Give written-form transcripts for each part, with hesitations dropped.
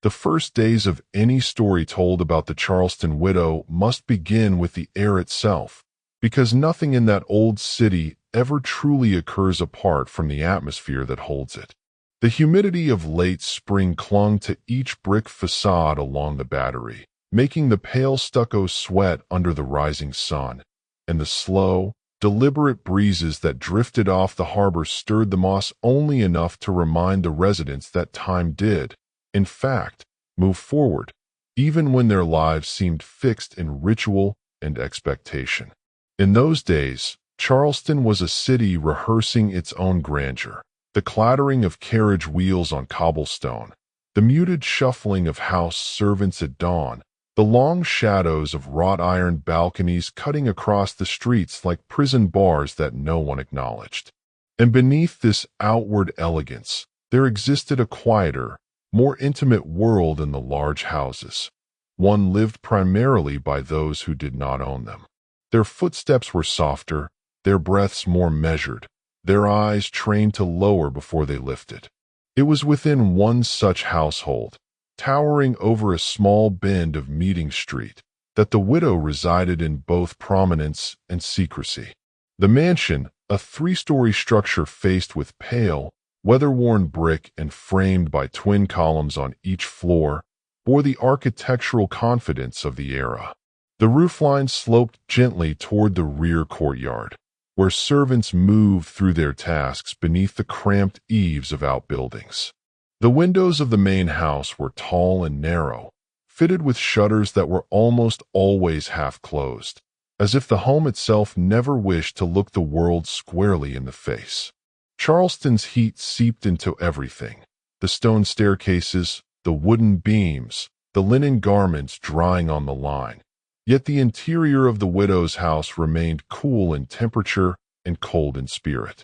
The first days of any story told about the Charleston widow must begin with the air itself, because nothing in that old city ever truly occurs apart from the atmosphere that holds it. The humidity of late spring clung to each brick facade along the Battery, making the pale stucco sweat under the rising sun, and the slow, deliberate breezes that drifted off the harbor stirred the moss only enough to remind the residents that time did, in fact, move forward, even when their lives seemed fixed in ritual and expectation. In those days, Charleston was a city rehearsing its own grandeur. The clattering of carriage wheels on cobblestone, the muted shuffling of house servants at dawn, the long shadows of wrought iron balconies cutting across the streets like prison bars that no one acknowledged. And beneath this outward elegance, there existed a quieter, more intimate world in the large houses. One lived primarily by those who did not own them. Their footsteps were softer, their breaths more measured, their eyes trained to lower before they lifted. It was within one such household, towering over a small bend of Meeting Street, that the widow resided in both prominence and secrecy. The mansion, a three-story structure faced with pale, weather-worn brick and framed by twin columns on each floor, bore the architectural confidence of the era. The roofline sloped gently toward the rear courtyard, where servants moved through their tasks beneath the cramped eaves of outbuildings. The windows of the main house were tall and narrow, fitted with shutters that were almost always half closed, as if the home itself never wished to look the world squarely in the face. Charleston's heat seeped into everything: the stone staircases, the wooden beams, the linen garments drying on the line. Yet the interior of the widow's house remained cool in temperature and cold in spirit.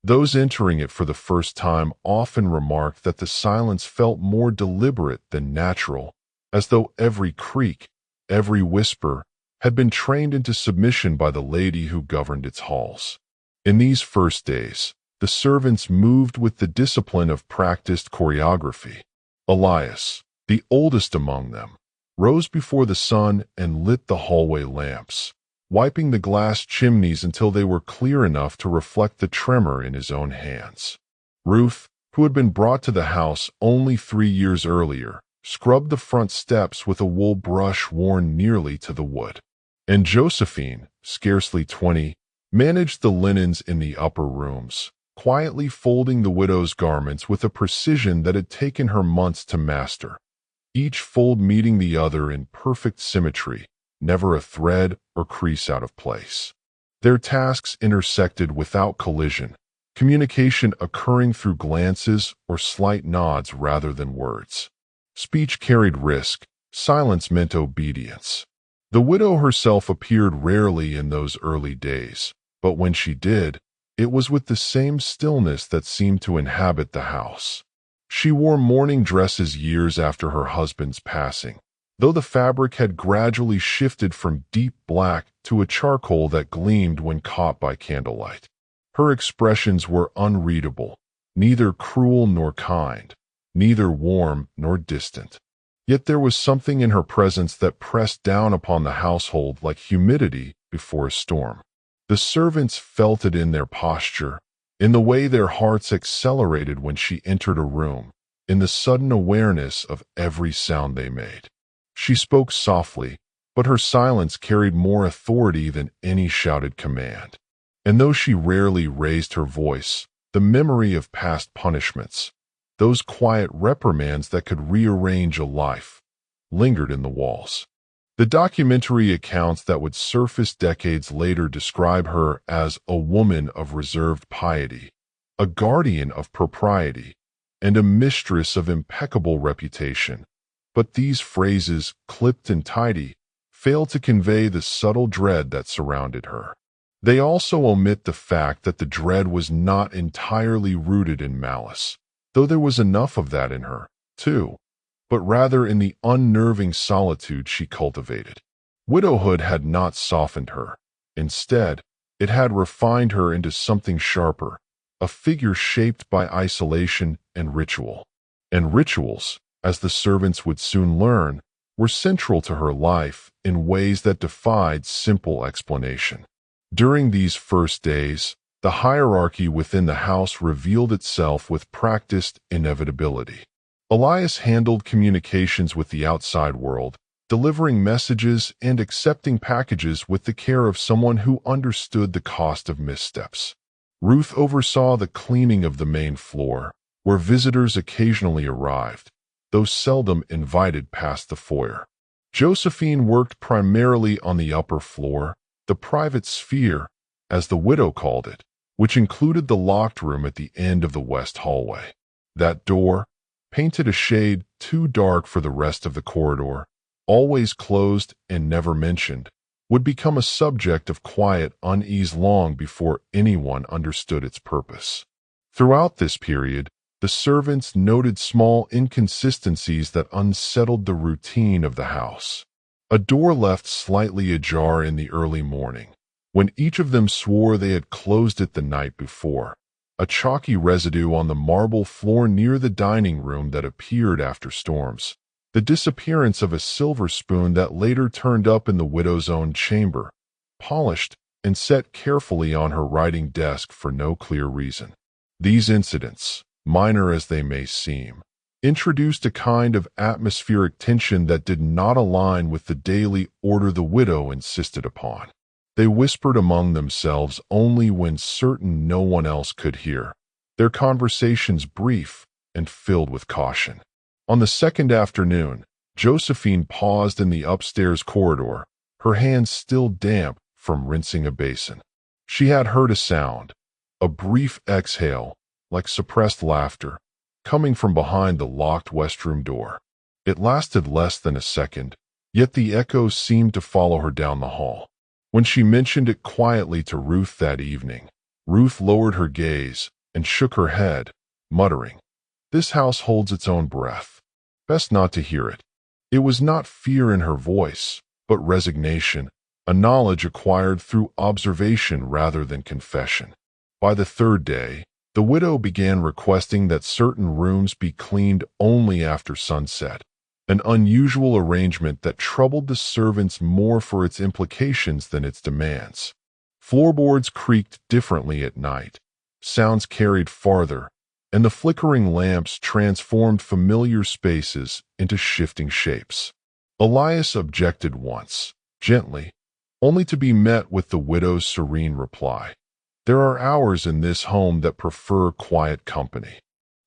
Those entering it for the first time often remarked that the silence felt more deliberate than natural, as though every creak, every whisper, had been trained into submission by the lady who governed its halls. In these first days, the servants moved with the discipline of practiced choreography. Elias, the oldest among them, rose before the sun and lit the hallway lamps, wiping the glass chimneys until they were clear enough to reflect the tremor in his own hands. Ruth, who had been brought to the house only 3 years earlier, scrubbed the front steps with a wool brush worn nearly to the wood. And Josephine, scarcely 20, managed the linens in the upper rooms, quietly folding the widow's garments with a precision that had taken her months to master, each fold meeting the other in perfect symmetry, never a thread or crease out of place. Their tasks intersected without collision, communication occurring through glances or slight nods rather than words. Speech carried risk, silence meant obedience. The widow herself appeared rarely in those early days, but when she did, it was with the same stillness that seemed to inhabit the house. She wore mourning dresses years after her husband's passing, though the fabric had gradually shifted from deep black to a charcoal that gleamed when caught by candlelight. Her expressions were unreadable, neither cruel nor kind, neither warm nor distant. Yet there was something in her presence that pressed down upon the household like humidity before a storm. The servants felt it in their posture, in the way their hearts accelerated when she entered a room, in the sudden awareness of every sound they made. She spoke softly, but her silence carried more authority than any shouted command. And though she rarely raised her voice, the memory of past punishments, those quiet reprimands that could rearrange a life, lingered in the walls. The documentary accounts that would surface decades later describe her as a woman of reserved piety, a guardian of propriety, and a mistress of impeccable reputation. But these phrases, clipped and tidy, fail to convey the subtle dread that surrounded her. They also omit the fact that the dread was not entirely rooted in malice, though there was enough of that in her, too, but rather in the unnerving solitude she cultivated. Widowhood had not softened her. Instead, it had refined her into something sharper, a figure shaped by isolation and ritual. And rituals, as the servants would soon learn, were central to her life in ways that defied simple explanation. During these first days, the hierarchy within the house revealed itself with practiced inevitability. Elias handled communications with the outside world, delivering messages and accepting packages with the care of someone who understood the cost of missteps. Ruth oversaw the cleaning of the main floor, where visitors occasionally arrived, though seldom invited past the foyer. Josephine worked primarily on the upper floor, the private sphere, as the widow called it, which included the locked room at the end of the west hallway. That door, painted a shade too dark for the rest of the corridor, always closed and never mentioned, would become a subject of quiet unease long before anyone understood its purpose. Throughout this period, the servants noted small inconsistencies that unsettled the routine of the house. A door left slightly ajar in the early morning, when each of them swore they had closed it the night before. A chalky residue on the marble floor near the dining room that appeared after storms. The disappearance of a silver spoon that later turned up in the widow's own chamber, polished and set carefully on her writing desk for no clear reason. These incidents, minor as they may seem, introduced a kind of atmospheric tension that did not align with the daily order the widow insisted upon. They whispered among themselves only when certain no one else could hear, their conversations brief and filled with caution. On the second afternoon, Josephine paused in the upstairs corridor, her hands still damp from rinsing a basin. She had heard a sound, a brief exhale, like suppressed laughter, coming from behind the locked restroom door. It lasted less than a second, yet the echoes seemed to follow her down the hall. When she mentioned it quietly to Ruth that evening, Ruth lowered her gaze and shook her head, muttering, "This house holds its own breath. Best not to hear it." It was not fear in her voice, but resignation, a knowledge acquired through observation rather than confession. By the third day, the widow began requesting that certain rooms be cleaned only after sunset, an unusual arrangement that troubled the servants more for its implications than its demands. Floorboards creaked differently at night, sounds carried farther, and the flickering lamps transformed familiar spaces into shifting shapes. Elias objected once, gently, only to be met with the widow's serene reply, "There are hours in this home that prefer quiet company."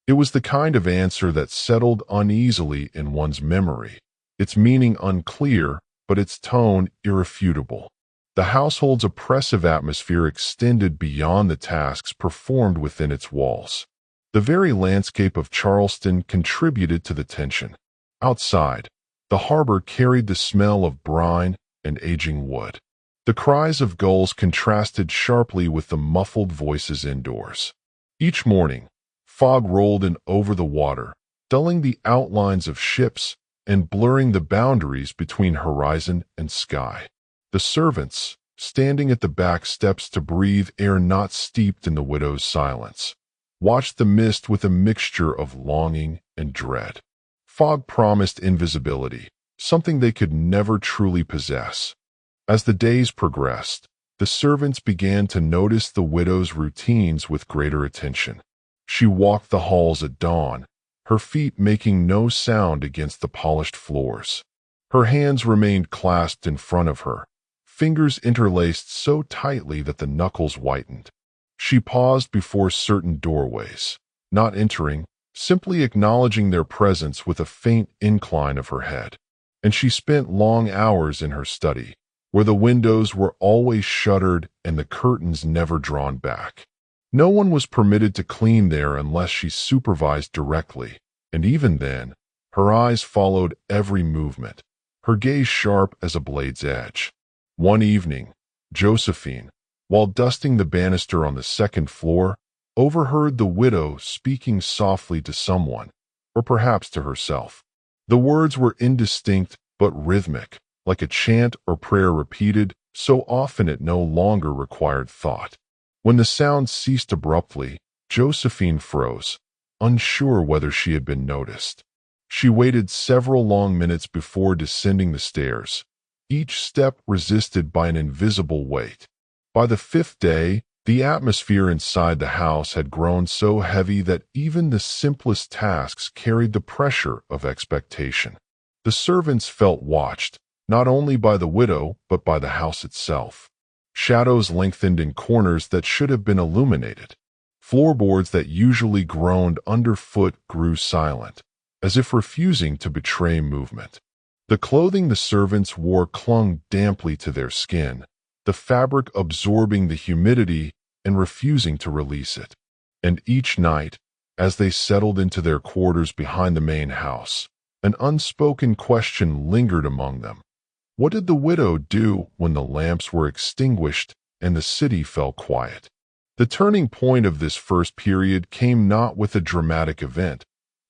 It was the kind of answer that settled uneasily in one's memory, its meaning unclear, but its tone irrefutable. The household's oppressive atmosphere extended beyond the tasks performed within its walls. The very landscape of Charleston contributed to the tension. Outside, the harbor carried the smell of brine and aging wood. The cries of gulls contrasted sharply with the muffled voices indoors. Each morning, fog rolled in over the water, dulling the outlines of ships and blurring the boundaries between horizon and sky. The servants, standing at the back steps to breathe air not steeped in the widow's silence, watched the mist with a mixture of longing and dread. Fog promised invisibility, something they could never truly possess. As the days progressed, the servants began to notice the widow's routines with greater attention. She walked the halls at dawn, her feet making no sound against the polished floors. Her hands remained clasped in front of her, fingers interlaced so tightly that the knuckles whitened. She paused before certain doorways, not entering, simply acknowledging their presence with a faint incline of her head. And she spent long hours in her study, where the windows were always shuttered and the curtains never drawn back. No one was permitted to clean there unless she supervised directly, and even then, her eyes followed every movement, her gaze sharp as a blade's edge. One evening, Josephine, while dusting the banister on the second floor, overheard the widow speaking softly to someone, or perhaps to herself. The words were indistinct but rhythmic, like a chant or prayer repeated so often it no longer required thought. When the sound ceased abruptly, Josephine froze, unsure whether she had been noticed. She waited several long minutes before descending the stairs, each step resisted by an invisible weight. By the fifth day, the atmosphere inside the house had grown so heavy that even the simplest tasks carried the pressure of expectation. The servants felt watched, not only by the widow but by the house itself. Shadows lengthened in corners that should have been illuminated. Floorboards that usually groaned underfoot grew silent, as if refusing to betray movement. The clothing the servants wore clung damply to their skin, the fabric absorbing the humidity and refusing to release it. And each night, as they settled into their quarters behind the main house, an unspoken question lingered among them. What did the widow do when the lamps were extinguished and the city fell quiet? The turning point of this first period came not with a dramatic event,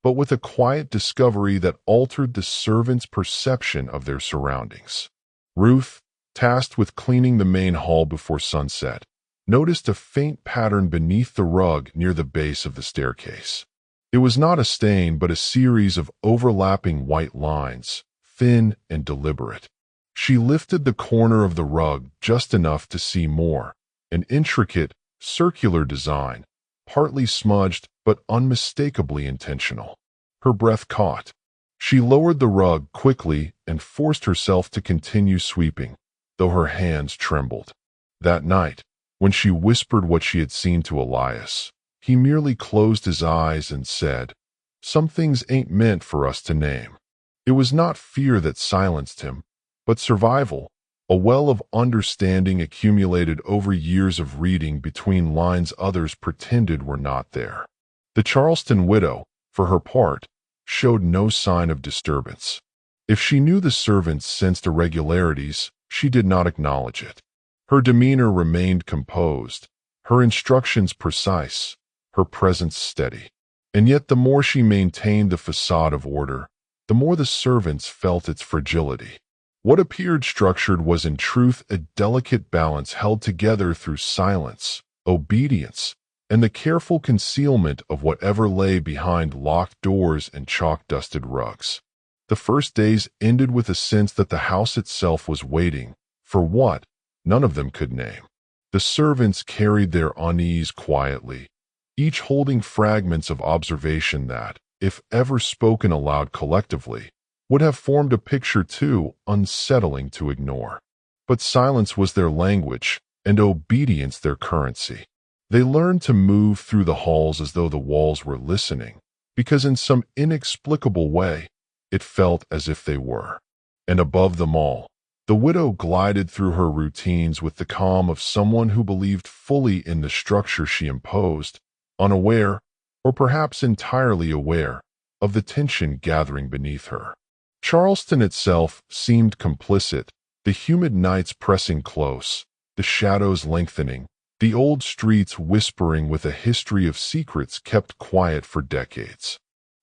but with a quiet discovery that altered the servants' perception of their surroundings. Ruth, tasked with cleaning the main hall before sunset, noticed a faint pattern beneath the rug near the base of the staircase. It was not a stain, but a series of overlapping white lines, thin and deliberate. She lifted the corner of the rug just enough to see more, an intricate, circular design, partly smudged but unmistakably intentional. Her breath caught. She lowered the rug quickly and forced herself to continue sweeping, though her hands trembled. That night, when she whispered what she had seen to Elias, he merely closed his eyes and said, "Some things ain't meant for us to name." It was not fear that silenced him, but survival, a well of understanding accumulated over years of reading between lines others pretended were not there. The Charleston widow, for her part, showed no sign of disturbance. If she knew the servants sensed irregularities, she did not acknowledge it. Her demeanor remained composed, her instructions precise, her presence steady. And yet the more she maintained the facade of order, the more the servants felt its fragility. What appeared structured was in truth a delicate balance held together through silence, obedience, and the careful concealment of whatever lay behind locked doors and chalk-dusted rugs. The first days ended with a sense that the house itself was waiting, for what, none of them could name. The servants carried their unease quietly, each holding fragments of observation that, if ever spoken aloud collectively, would have formed a picture too unsettling to ignore. But silence was their language, and obedience their currency. They learned to move through the halls as though the walls were listening, because in some inexplicable way, it felt as if they were. And above them all, the widow glided through her routines with the calm of someone who believed fully in the structure she imposed, unaware, or perhaps entirely aware, of the tension gathering beneath her. Charleston itself seemed complicit, the humid nights pressing close, the shadows lengthening, the old streets whispering with a history of secrets kept quiet for decades.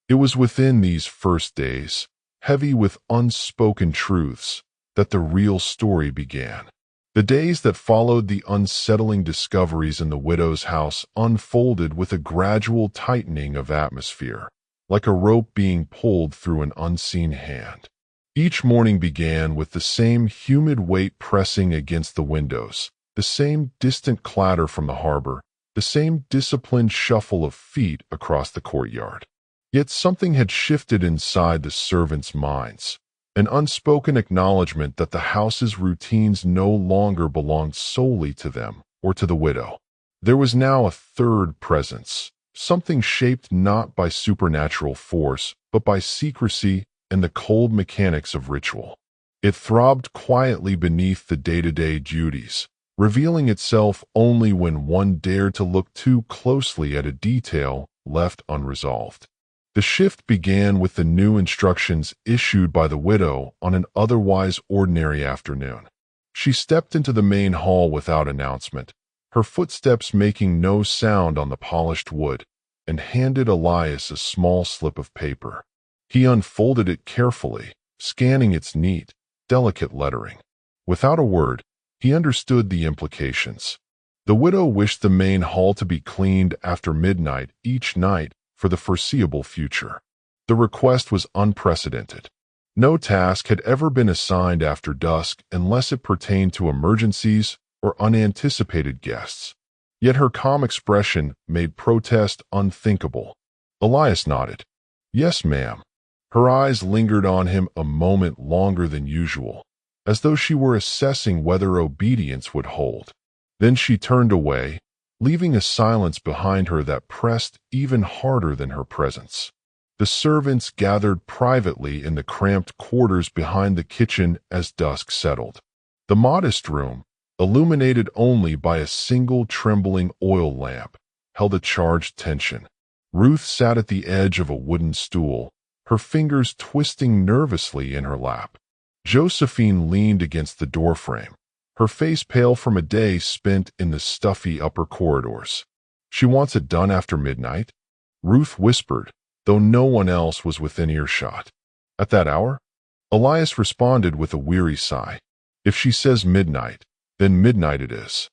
It was within these first days, heavy with unspoken truths, that the real story began. The days that followed the unsettling discoveries in the widow's house unfolded with a gradual tightening of atmosphere, like a rope being pulled through an unseen hand. Each morning began with the same humid weight pressing against the windows, the same distant clatter from the harbor, the same disciplined shuffle of feet across the courtyard. Yet something had shifted inside the servants' minds, an unspoken acknowledgement that the house's routines no longer belonged solely to them or to the widow. There was now a third presence, something shaped not by supernatural force, but by secrecy and the cold mechanics of ritual. It throbbed quietly beneath the day-to-day duties, revealing itself only when one dared to look too closely at a detail left unresolved. The shift began with the new instructions issued by the widow on an otherwise ordinary afternoon. She stepped into the main hall without announcement, her footsteps making no sound on the polished wood, and handed Elias a small slip of paper. He unfolded it carefully, scanning its neat, delicate lettering. Without a word, he understood the implications. The widow wished the main hall to be cleaned after midnight each night for the foreseeable future. The request was unprecedented. No task had ever been assigned after dusk unless it pertained to emergencies or unanticipated guests. Yet her calm expression made protest unthinkable. Elias nodded. "Yes, ma'am." Her eyes lingered on him a moment longer than usual, as though she were assessing whether obedience would hold. Then she turned away, leaving a silence behind her that pressed even harder than her presence. The servants gathered privately in the cramped quarters behind the kitchen as dusk settled. The modest room, illuminated only by a single trembling oil lamp, held a charged tension. Ruth sat at the edge of a wooden stool, her fingers twisting nervously in her lap. Josephine leaned against the doorframe, her face pale from a day spent in the stuffy upper corridors. "She wants it done after midnight?" Ruth whispered, though no one else was within earshot. "At that hour?" Elias responded with a weary sigh. "If she says midnight, then midnight it is."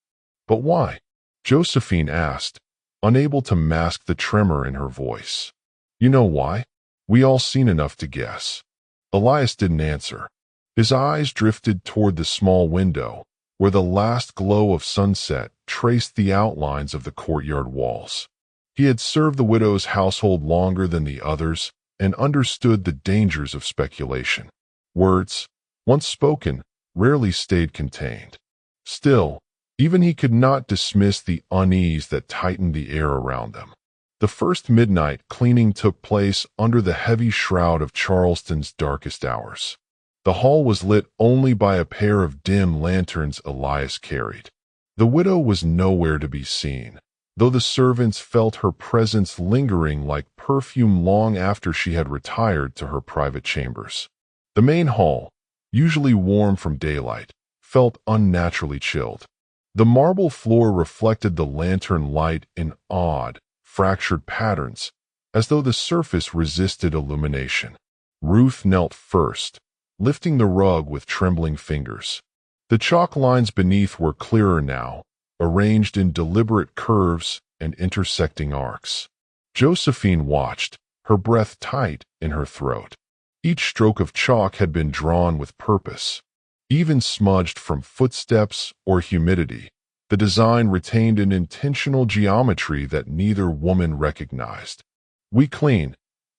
"But why?" Josephine asked, unable to mask the tremor in her voice. "You know why? We all seen enough to guess." Elias didn't answer. His eyes drifted toward the small window, where the last glow of sunset traced the outlines of the courtyard walls. He had served the widow's household longer than the others and understood the dangers of speculation. Words, once spoken, rarely stayed contained. Still, even he could not dismiss the unease that tightened the air around them. The first midnight cleaning took place under the heavy shroud of Charleston's darkest hours. The hall was lit only by a pair of dim lanterns Elias carried. The widow was nowhere to be seen, though the servants felt her presence lingering like perfume long after she had retired to her private chambers. The main hall, usually warm from daylight, felt unnaturally chilled. The marble floor reflected the lantern light in odd, fractured patterns, as though the surface resisted illumination. Ruth knelt first, lifting the rug with trembling fingers. The chalk lines beneath were clearer now, arranged in deliberate curves and intersecting arcs. Josephine watched, her breath tight in her throat. Each stroke of chalk had been drawn with purpose. Even smudged from footsteps or humidity, the design retained an intentional geometry that neither woman recognized. "We clean,"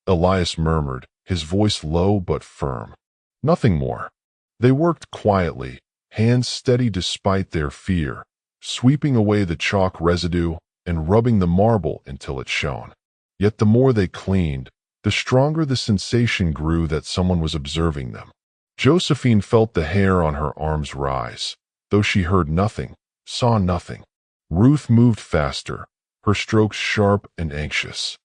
Elias murmured, his voice low but firm. Nothing more. They worked quietly, hands steady despite their fear, sweeping away the chalk residue and rubbing the marble until it shone. Yet the more they cleaned, the stronger the sensation grew that someone was observing them. Josephine felt the hair on her arms rise, though she heard nothing, saw nothing. Ruth moved faster, her strokes sharp and anxious.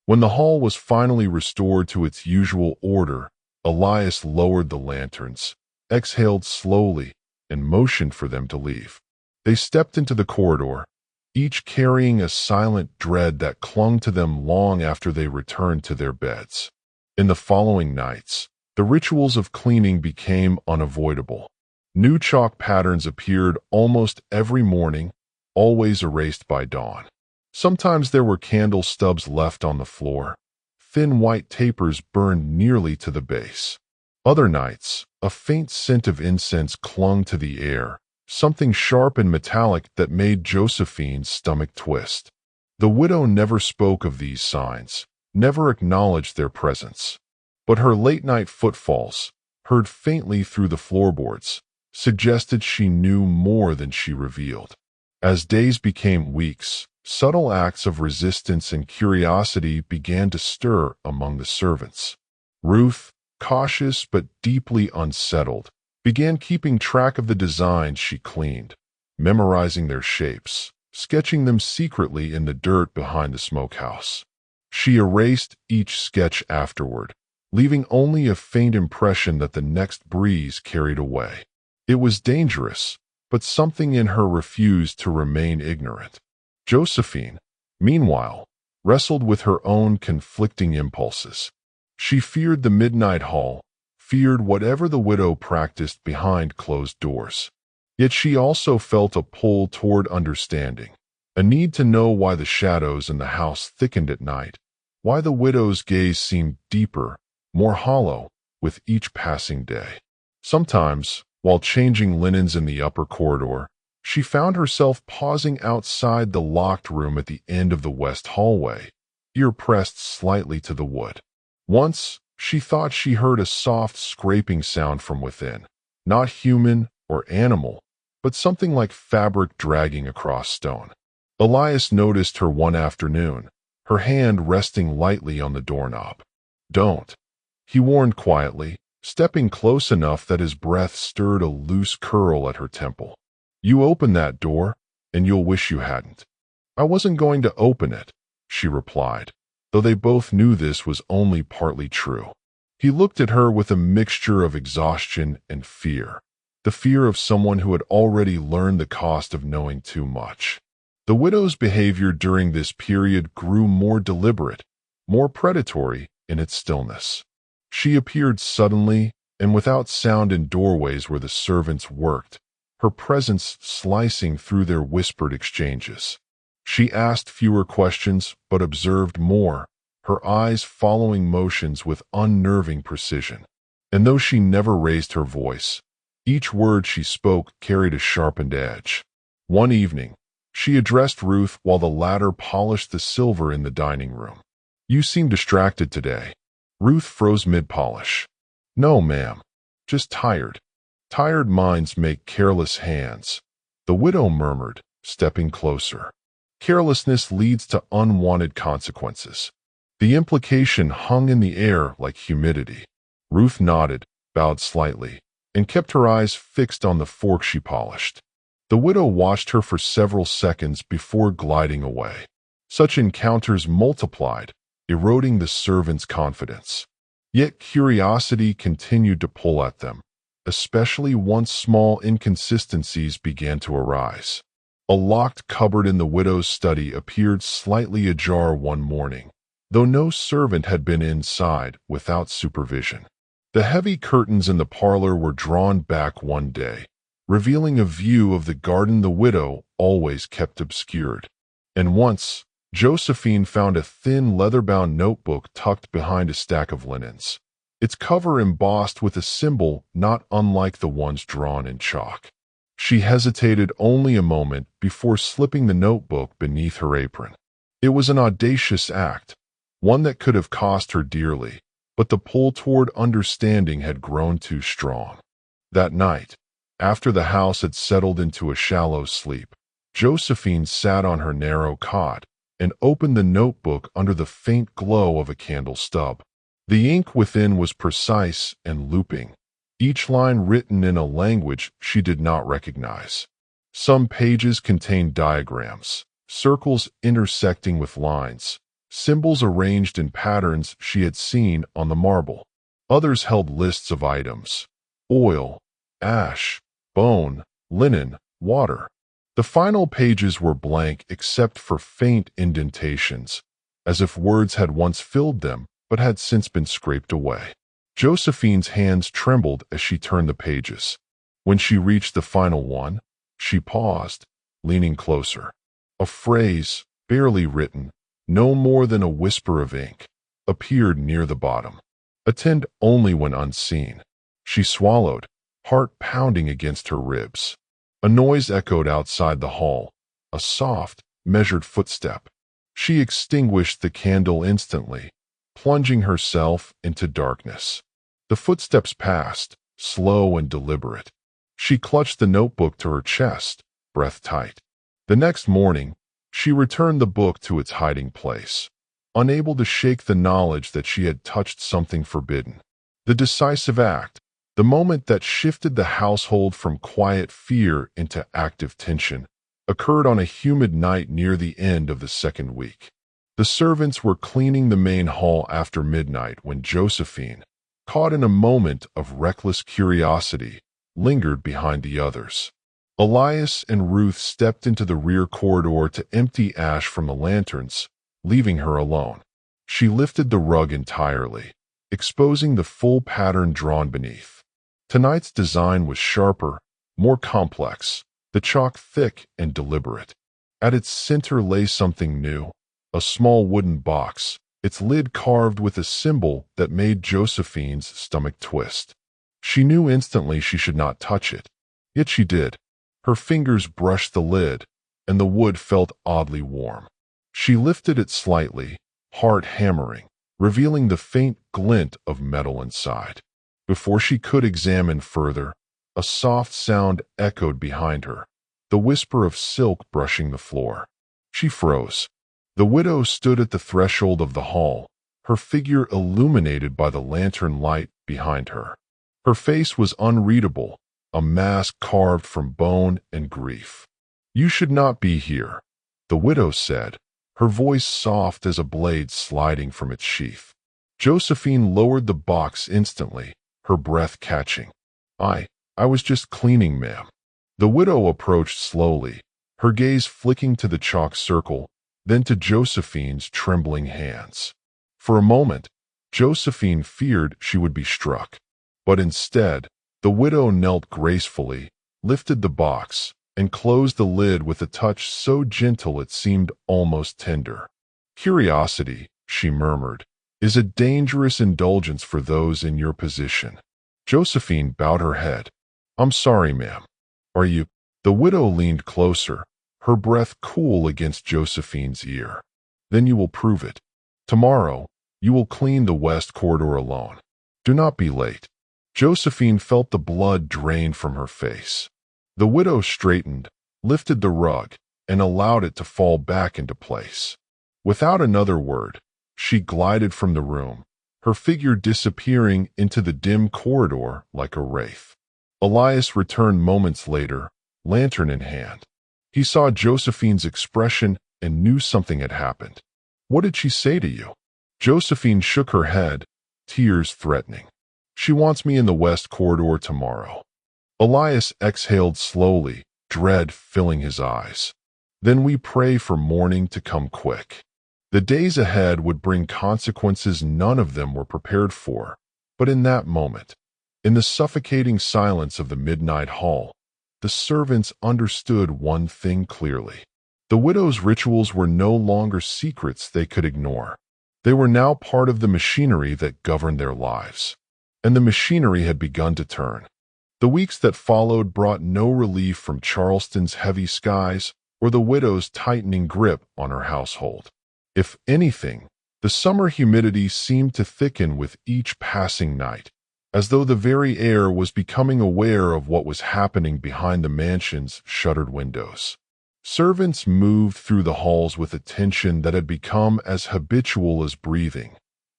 When the hall was finally restored to its usual order, Elias lowered the lanterns, exhaled slowly, and motioned for them to leave. They stepped into the corridor, each carrying a silent dread that clung to them long after they returned to their beds. In the following nights, the rituals of cleaning became unavoidable. New chalk patterns appeared almost every morning, always erased by dawn. Sometimes there were candle stubs left on the floor. Thin white tapers burned nearly to the base. Other nights, a faint scent of incense clung to the air, something sharp and metallic that made Josephine's stomach twist. The widow never spoke of these signs, never acknowledged their presence. But her late-night footfalls, heard faintly through the floorboards, suggested she knew more than she revealed. As days became weeks, subtle acts of resistance and curiosity began to stir among the servants. Ruth, cautious but deeply unsettled, began keeping track of the designs she cleaned, memorizing their shapes, sketching them secretly in the dirt behind the smokehouse. She erased each sketch afterward, leaving only a faint impression that the next breeze carried away. It was dangerous, but something in her refused to remain ignorant. Josephine, meanwhile, wrestled with her own conflicting impulses. She feared the midnight hall, feared whatever the widow practiced behind closed doors. Yet she also felt a pull toward understanding, a need to know why the shadows in the house thickened at night, why the widow's gaze seemed deeper, more hollow, with each passing day. Sometimes, while changing linens in the upper corridor, she found herself pausing outside the locked room at the end of the west hallway, ear pressed slightly to the wood. Once, she thought she heard a soft scraping sound from within, not human or animal, but something like fabric dragging across stone. Elias noticed her one afternoon, her hand resting lightly on the doorknob. "Don't," he warned quietly, stepping close enough that his breath stirred a loose curl at her temple. "You open that door, and you'll wish you hadn't." "I wasn't going to open it," she replied, though they both knew this was only partly true. He looked at her with a mixture of exhaustion and fear, the fear of someone who had already learned the cost of knowing too much. The widow's behavior during this period grew more deliberate, more predatory in its stillness. She appeared suddenly and without sound in doorways where the servants worked, her presence slicing through their whispered exchanges. She asked fewer questions but observed more, her eyes following motions with unnerving precision. And though she never raised her voice, each word she spoke carried a sharpened edge. One evening, she addressed Ruth while the latter polished the silver in the dining room. "You seem distracted today." Ruth froze mid-polish. "No, ma'am. Just tired. Tired minds make careless hands," the widow murmured, stepping closer. "Carelessness leads to unwanted consequences." The implication hung in the air like humidity. Ruth nodded, bowed slightly, and kept her eyes fixed on the fork she polished. The widow watched her for several seconds before gliding away. Such encounters multiplied, eroding the servants' confidence. Yet curiosity continued to pull at them, especially once small inconsistencies began to arise. A locked cupboard in the widow's study appeared slightly ajar one morning, though no servant had been inside without supervision. The heavy curtains in the parlor were drawn back one day, revealing a view of the garden the widow always kept obscured. And once, Josephine found a thin leather-bound notebook tucked behind a stack of linens, its cover embossed with a symbol not unlike the ones drawn in chalk. She hesitated only a moment before slipping the notebook beneath her apron. It was an audacious act, one that could have cost her dearly, but the pull toward understanding had grown too strong. That night, after the house had settled into a shallow sleep, Josephine sat on her narrow cot and opened the notebook under the faint glow of a candle stub. The ink within was precise and looping, each line written in a language she did not recognize. Some pages contained diagrams, circles intersecting with lines, symbols arranged in patterns she had seen on the marble. Others held lists of items: oil, ash, bone, linen, water. The final pages were blank except for faint indentations, as if words had once filled them but had since been scraped away. Josephine's hands trembled as she turned the pages. When she reached the final one, she paused, leaning closer. A phrase, barely written, no more than a whisper of ink, appeared near the bottom. Attend only when unseen. She swallowed, heart pounding against her ribs. A noise echoed outside the hall, a soft, measured footstep. She extinguished the candle instantly, plunging herself into darkness. The footsteps passed, slow and deliberate. She clutched the notebook to her chest, breath tight. The next morning, she returned the book to its hiding place, unable to shake the knowledge that she had touched something forbidden. The decisive act, the moment that shifted the household from quiet fear into active tension, occurred on a humid night near the end of the second week. The servants were cleaning the main hall after midnight when Josephine, caught in a moment of reckless curiosity, lingered behind the others. Elias and Ruth stepped into the rear corridor to empty ash from the lanterns, leaving her alone. She lifted the rug entirely, exposing the full pattern drawn beneath. Tonight's design was sharper, more complex, the chalk thick and deliberate. At its center lay something new, a small wooden box, its lid carved with a symbol that made Josephine's stomach twist. She knew instantly she should not touch it, yet she did. Her fingers brushed the lid, and the wood felt oddly warm. She lifted it slightly, heart hammering, revealing the faint glint of metal inside. Before she could examine further, a soft sound echoed behind her, the whisper of silk brushing the floor. She froze. The widow stood at the threshold of the hall, her figure illuminated by the lantern light behind her. Her face was unreadable, a mask carved from bone and grief. "You should not be here," the widow said, her voice soft as a blade sliding from its sheath. Josephine lowered the box instantly, her breath catching. I was just cleaning, ma'am." The widow approached slowly, her gaze flicking to the chalk circle, then to Josephine's trembling hands. For a moment, Josephine feared she would be struck. But instead, the widow knelt gracefully, lifted the box, and closed the lid with a touch so gentle it seemed almost tender. "Curiosity," she murmured, "is a dangerous indulgence for those in your position." Josephine bowed her head. "I'm sorry, ma'am." "Are you—" The widow leaned closer, her breath cool against Josephine's ear. "Then you will prove it. Tomorrow, you will clean the west corridor alone. Do not be late." Josephine felt the blood drain from her face. The widow straightened, lifted the rug, and allowed it to fall back into place. Without another word, she glided from the room, her figure disappearing into the dim corridor like a wraith. Elias returned moments later, lantern in hand. He saw Josephine's expression and knew something had happened. "What did she say to you?" Josephine shook her head, tears threatening. "She wants me in the west corridor tomorrow." Elias exhaled slowly, dread filling his eyes. "Then we pray for morning to come quick." The days ahead would bring consequences none of them were prepared for, but in that moment, in the suffocating silence of the midnight hall, the servants understood one thing clearly. The widow's rituals were no longer secrets they could ignore. They were now part of the machinery that governed their lives. And the machinery had begun to turn. The weeks that followed brought no relief from Charleston's heavy skies or the widow's tightening grip on her household. If anything, the summer humidity seemed to thicken with each passing night, as though the very air was becoming aware of what was happening behind the mansion's shuttered windows. Servants moved through the halls with a tension that had become as habitual as breathing,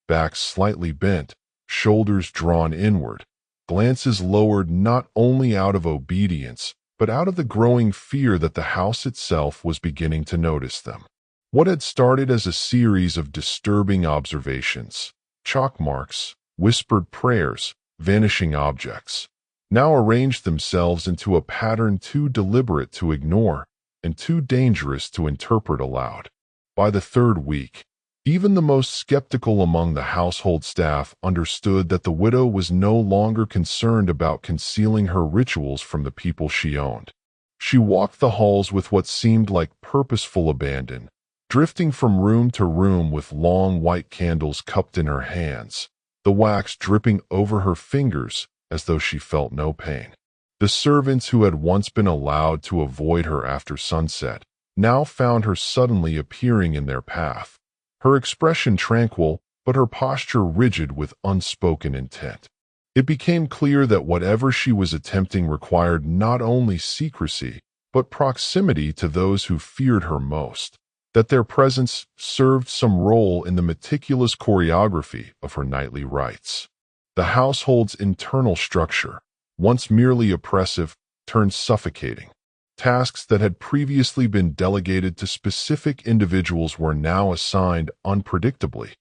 backs slightly bent, shoulders drawn inward, glances lowered not only out of obedience, but out of the growing fear that the house itself was beginning to notice them. What had started as a series of disturbing observations, chalk marks, whispered prayers, vanishing objects, now arranged themselves into a pattern too deliberate to ignore and too dangerous to interpret aloud. By the third week, even the most skeptical among the household staff understood that the widow was no longer concerned about concealing her rituals from the people she owned. She walked the halls with what seemed like purposeful abandon, drifting from room to room with long white candles cupped in her hands, the wax dripping over her fingers as though she felt no pain. The servants who had once been allowed to avoid her after sunset now found her suddenly appearing in their path, her expression tranquil, but her posture rigid with unspoken intent. It became clear that whatever she was attempting required not only secrecy, but proximity to those who feared her most, that their presence served some role in the meticulous choreography of her nightly rites. The household's internal structure, once merely oppressive, turned suffocating. Tasks that had previously been delegated to specific individuals were now assigned unpredictably.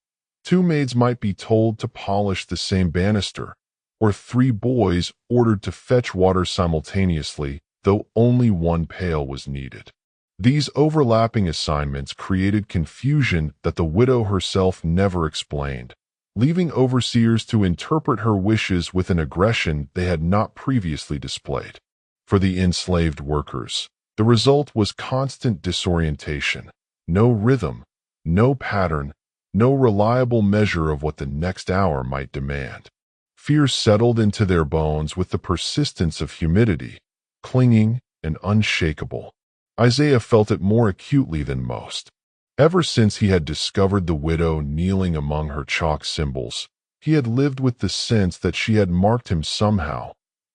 2 maids might be told to polish the same banister, or 3 boys ordered to fetch water simultaneously, though only 1 pail was needed. These overlapping assignments created confusion that the widow herself never explained, leaving overseers to interpret her wishes with an aggression they had not previously displayed. For the enslaved workers, the result was constant disorientation, no rhythm, no pattern, no reliable measure of what the next hour might demand. Fear settled into their bones with the persistence of humidity, clinging and unshakable. Isaiah felt it more acutely than most. Ever since he had discovered the widow kneeling among her chalk symbols, he had lived with the sense that she had marked him somehow,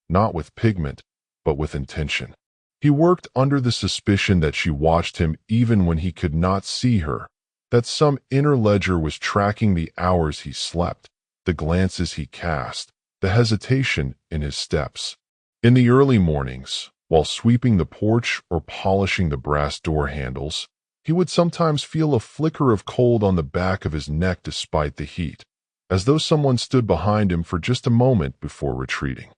not with pigment, but with intention. He worked under the suspicion that she watched him even when he could not see her, that some inner ledger was tracking the hours he slept, the glances he cast, the hesitation in his steps. In the early mornings, while sweeping the porch or polishing the brass door handles, he would sometimes feel a flicker of cold on the back of his neck despite the heat, as though someone stood behind him for just a moment before retreating.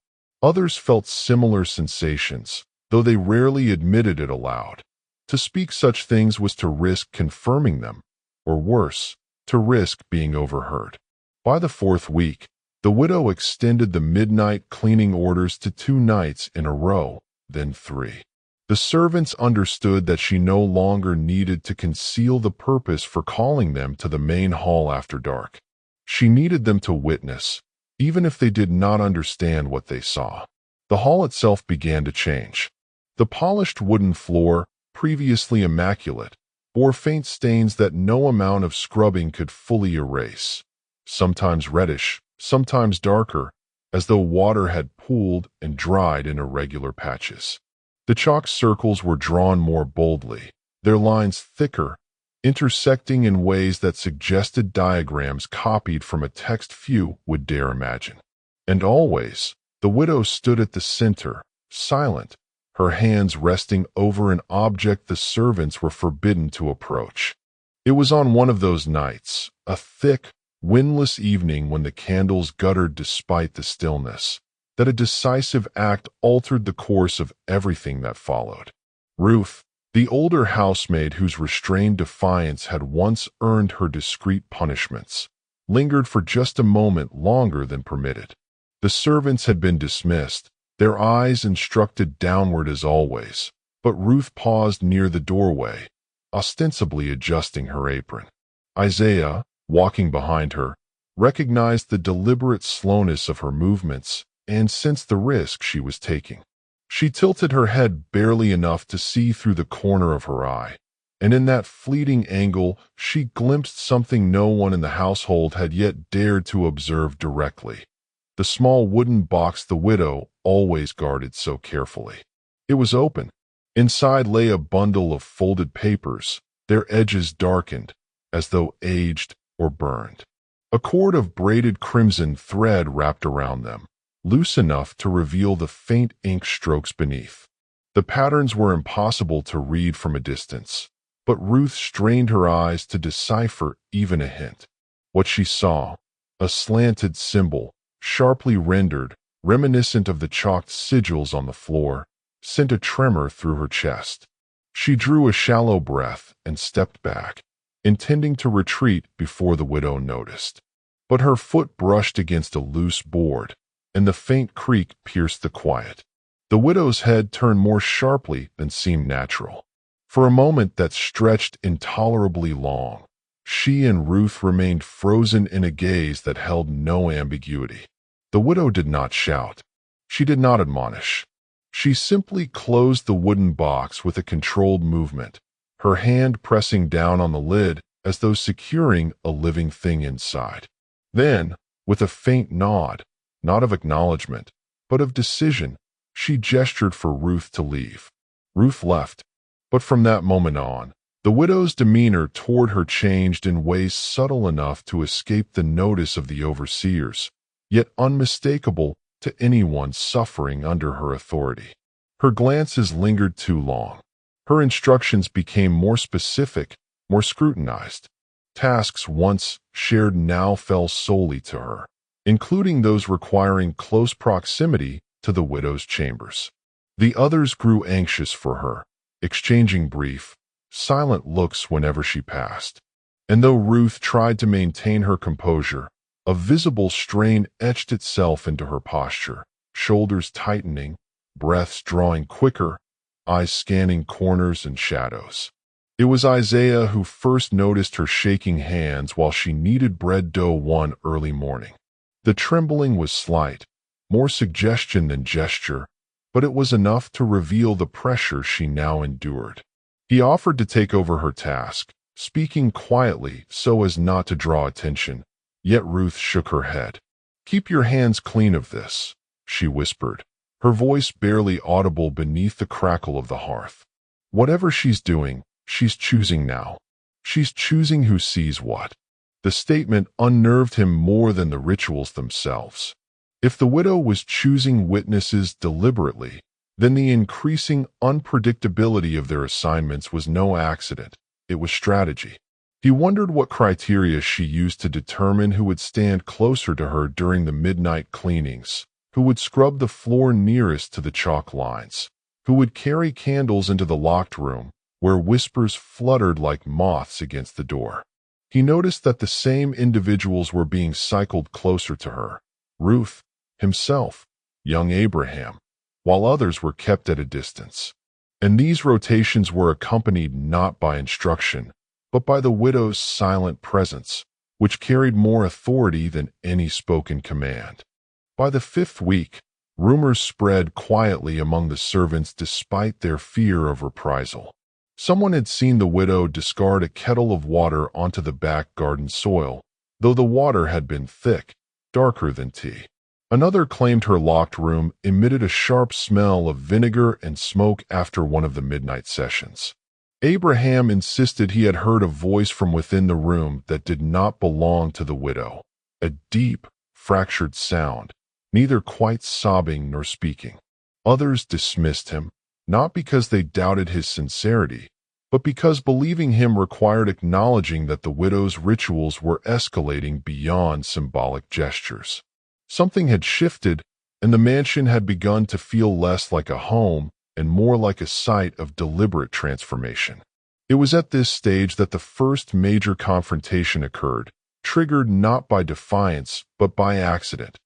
Others felt similar sensations, though they rarely admitted it aloud. To speak such things was to risk confirming them, or worse, to risk being overheard. By the fourth week, the widow extended the midnight cleaning orders to 2 nights in a row, then 3. The servants understood that she no longer needed to conceal the purpose for calling them to the main hall after dark. She needed them to witness, even if they did not understand what they saw. The hall itself began to change. The polished wooden floor, previously immaculate, bore faint stains that no amount of scrubbing could fully erase, sometimes reddish, sometimes darker, as though water had pooled and dried in irregular patches. The chalk circles were drawn more boldly, their lines thicker, intersecting in ways that suggested diagrams copied from a text few would dare imagine. And always, the widow stood at the center, silent, her hands resting over an object the servants were forbidden to approach. It was on one of those nights, a thick, windless evening when the candles guttered despite the stillness, that a decisive act altered the course of everything that followed. Ruth, the older housemaid whose restrained defiance had once earned her discreet punishments, lingered for just a moment longer than permitted. The servants had been dismissed, their eyes instructed downward as always, but Ruth paused near the doorway, ostensibly adjusting her apron. Isaiah, walking behind her, recognized the deliberate slowness of her movements and sensed the risk she was taking. She tilted her head barely enough to see through the corner of her eye, and in that fleeting angle she glimpsed something no one in the household had yet dared to observe directly. The small wooden box the widow always guarded so carefully. It was open. Inside lay a bundle of folded papers, their edges darkened, as though aged or burned. A cord of braided crimson thread wrapped around them, loose enough to reveal the faint ink strokes beneath. The patterns were impossible to read from a distance, but Ruth strained her eyes to decipher even a hint. What she saw, a slanted symbol, sharply rendered, reminiscent of the chalked sigils on the floor, sent a tremor through her chest. She drew a shallow breath and stepped back, intending to retreat before the widow noticed. But her foot brushed against a loose board, and the faint creak pierced the quiet. The widow's head turned more sharply than seemed natural. For a moment that stretched intolerably long, she and Ruth remained frozen in a gaze that held no ambiguity. The widow did not shout. She did not admonish. She simply closed the wooden box with a controlled movement, her hand pressing down on the lid as though securing a living thing inside. Then, with a faint nod, not of acknowledgement, but of decision, she gestured for Ruth to leave. Ruth left, but from that moment on, the widow's demeanor toward her changed in ways subtle enough to escape the notice of the overseers, yet unmistakable to anyone suffering under her authority. Her glances lingered too long. Her instructions became more specific, more scrutinized. Tasks once shared now fell solely to her, including those requiring close proximity to the widow's chambers. The others grew anxious for her, exchanging brief, silent looks whenever she passed. And though Ruth tried to maintain her composure, a visible strain etched itself into her posture, shoulders tightening, breaths drawing quicker, eyes scanning corners and shadows. It was Isaiah who first noticed her shaking hands while she kneaded bread dough one early morning. The trembling was slight, more suggestion than gesture, but it was enough to reveal the pressure she now endured. He offered to take over her task, speaking quietly so as not to draw attention, yet Ruth shook her head. "Keep your hands clean of this," she whispered, her voice barely audible beneath the crackle of the hearth. "Whatever she's doing, she's choosing now. She's choosing who sees what." The statement unnerved him more than the rituals themselves. If the widow was choosing witnesses deliberately, then the increasing unpredictability of their assignments was no accident, it was strategy. He wondered what criteria she used to determine who would stand closer to her during the midnight cleanings, who would scrub the floor nearest to the chalk lines, who would carry candles into the locked room, where whispers fluttered like moths against the door. He noticed that the same individuals were being cycled closer to her: Ruth, himself, young Abraham, while others were kept at a distance. And these rotations were accompanied not by instruction, but by the widow's silent presence, which carried more authority than any spoken command. By the 5th week, rumors spread quietly among the servants despite their fear of reprisal. Someone had seen the widow discard a kettle of water onto the back garden soil, though the water had been thick, darker than tea. Another claimed her locked room emitted a sharp smell of vinegar and smoke after one of the midnight sessions. Abraham insisted he had heard a voice from within the room that did not belong to the widow, a deep, fractured sound, neither quite sobbing nor speaking. Others dismissed him, not because they doubted his sincerity, but because believing him required acknowledging that the widow's rituals were escalating beyond symbolic gestures. Something had shifted, and the mansion had begun to feel less like a home and more like a site of deliberate transformation. It was at this stage that the first major confrontation occurred, triggered not by defiance but by accident,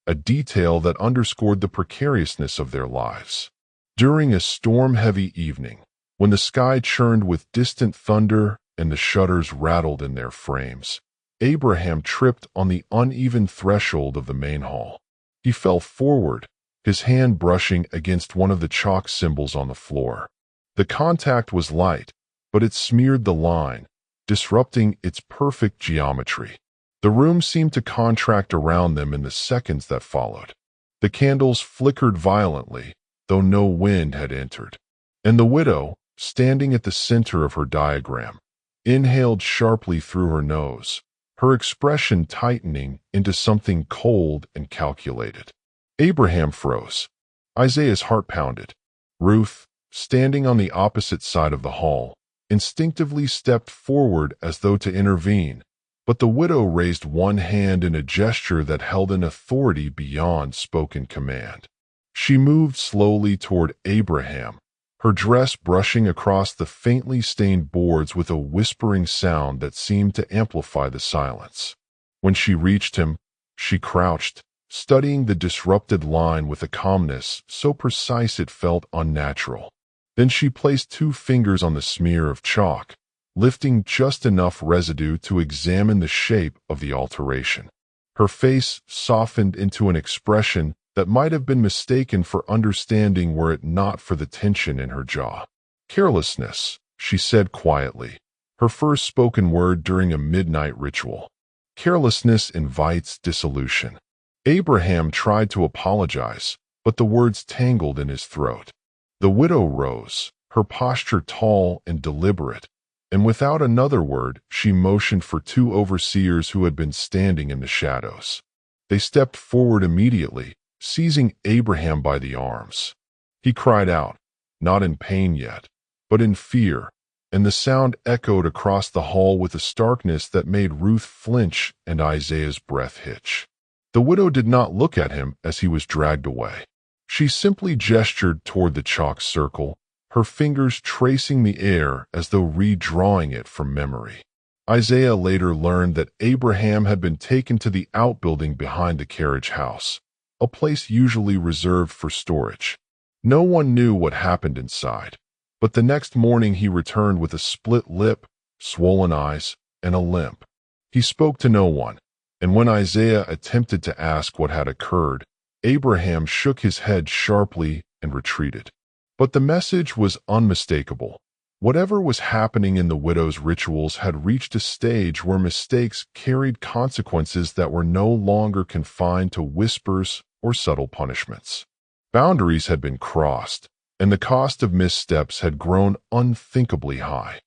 a detail that underscored the precariousness of their lives. During a storm-heavy evening, when the sky churned with distant thunder and the shutters rattled in their frames, Abraham tripped on the uneven threshold of the main hall. He fell forward, his hand brushing against one of the chalk symbols on the floor. The contact was light, but it smeared the line, disrupting its perfect geometry. The room seemed to contract around them in the seconds that followed. The candles flickered violently, though no wind had entered. And the widow, standing at the center of her diagram, inhaled sharply through her nose, her expression tightening into something cold and calculated. Abraham froze. Isaiah's heart pounded. Ruth, standing on the opposite side of the hall, instinctively stepped forward as though to intervene, but the widow raised one hand in a gesture that held an authority beyond spoken command. She moved slowly toward Abraham, her dress brushing across the faintly stained boards with a whispering sound that seemed to amplify the silence. When she reached him, she crouched, studying the disrupted line with a calmness so precise it felt unnatural. Then she placed 2 fingers on the smear of chalk, lifting just enough residue to examine the shape of the alteration. Her face softened into an expression that might have been mistaken for understanding were it not for the tension in her jaw. "Carelessness," she said quietly, her first spoken word during a midnight ritual. "Carelessness invites dissolution." Abraham tried to apologize, but the words tangled in his throat. The widow rose, her posture tall and deliberate, and without another word, she motioned for 2 overseers who had been standing in the shadows. They stepped forward immediately, seizing Abraham by the arms. He cried out, not in pain yet, but in fear, and the sound echoed across the hall with a starkness that made Ruth flinch and Isaiah's breath hitch. The widow did not look at him as he was dragged away. She simply gestured toward the chalk circle, her fingers tracing the air as though redrawing it from memory. Isaiah later learned that Abraham had been taken to the outbuilding behind the carriage house, a place usually reserved for storage. No one knew what happened inside, But the next morning he returned with a split lip, swollen eyes, and a limp. He spoke to no one, and when Isaiah attempted to ask what had occurred, Abraham shook his head sharply and retreated. But the message was unmistakable. Whatever was happening in the widow's rituals had reached a stage where mistakes carried consequences that were no longer confined to whispers or subtle punishments. Boundaries had been crossed, and the cost of missteps had grown unthinkably high.